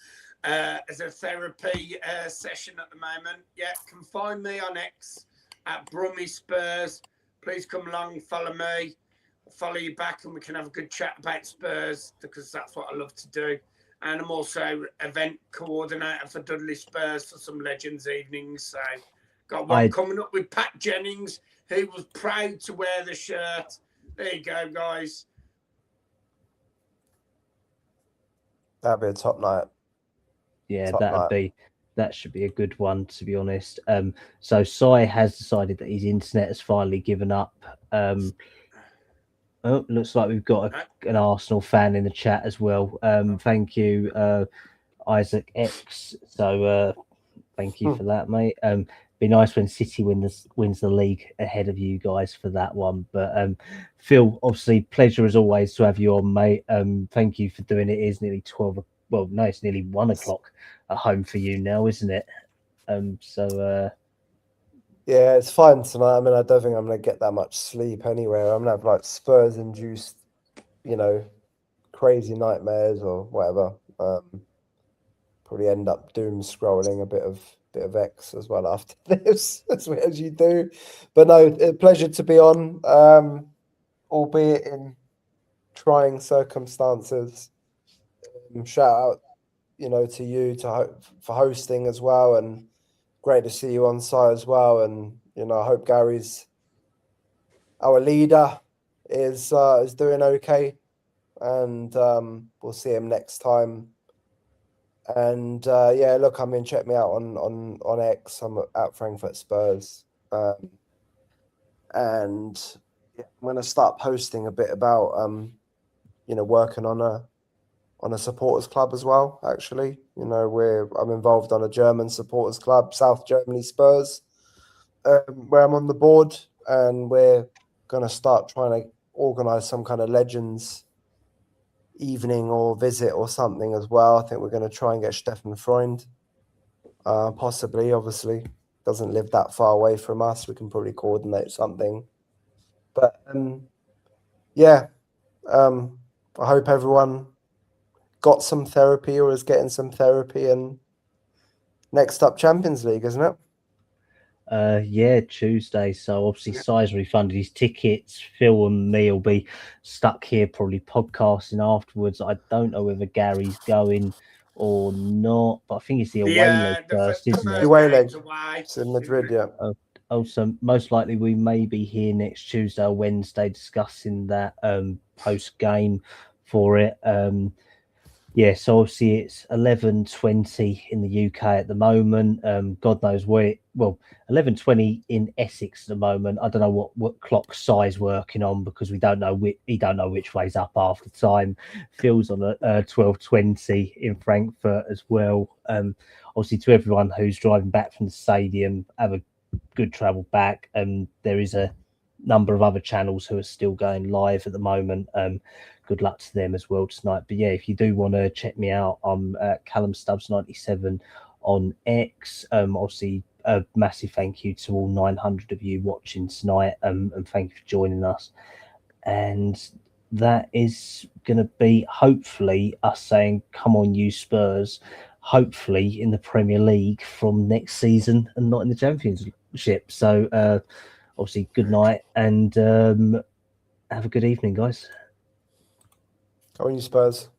as a therapy session at the moment. Yeah, can find me on X at Brummy Spurs. Please come along and follow me. I'll follow you back and we can have a good chat about Spurs because that's what I love to do. And I'm also event coordinator for Dudley Spurs for some Legends evenings. So got one coming up with Pat Jennings. He was proud to wear the shirt. There you go, guys. That'd be a top night. Yeah, that should be a good one, to be honest. So Si has decided that his internet has finally given up. Looks like we've got an Arsenal fan in the chat as well. Thank you, Isaac X. So thank you for that, mate. Be nice when City wins the league ahead of you guys for that one. But Phil, obviously, pleasure as always to have you on, mate. Thank you for doing it. It is nearly 12. Well, no, it's nearly 1 o'clock at home for you now, isn't it? Yeah, it's fine tonight. I mean, I don't think I'm gonna get that much sleep anyway. I'm gonna have like Spurs induced, you know, crazy nightmares or whatever. Probably end up doom scrolling a bit of X as well after this, as you do. But no, a pleasure to be on, albeit in trying circumstances. Shout out, you know, to you for hosting as well, and great to see you on site as well. And you know, I hope Gary's, our leader, is doing okay, and we'll see him next time. And yeah, look, I mean, check me out on X. I'm at Frankfurt Spurs, and yeah, I'm gonna start posting a bit about you know, working on a supporters club as well. Actually, you know, I'm involved on a German supporters club, South Germany Spurs, where I'm on the board, and we're gonna start trying to organize some kind of Legends evening or visit or something as well. I think we're going to try and get Stefan Freund, possibly. Obviously, doesn't live that far away from us. We can probably coordinate something. But yeah, I hope everyone got some therapy or is getting some therapy. And next up, Champions League, isn't it? Yeah, Tuesday. So obviously, Yeah. Si's refunded his tickets. Phil and me will be stuck here, probably podcasting afterwards. I don't know whether Gary's going or not, but I think it's the away leg first, the isn't it? first Away game's leg. away. It's in Madrid, yeah. Also, most likely we may be here next Tuesday or Wednesday discussing that post game for it. Yeah, so obviously it's 11:20 in the UK at the moment. God knows where. Well, 11:20 in Essex at the moment. I don't know what clock Si's working on because we don't know he don't know which way's up half the time. Phil's on a 12:20 in Frankfurt as well. Obviously to everyone who's driving back from the stadium, have a good travel back. There is a number of other channels who are still going live at the moment. Good luck to them as well tonight. But yeah, if you do want to check me out, I'm Callum Stubbs 97 on X. Obviously, a massive thank you to all 900 of you watching tonight, and thank you for joining us. And that is going to be hopefully us saying, "Come on, you Spurs!" Hopefully in the Premier League from next season and not in the Championship. So obviously, good night and have a good evening, guys. Go on, you Spurs.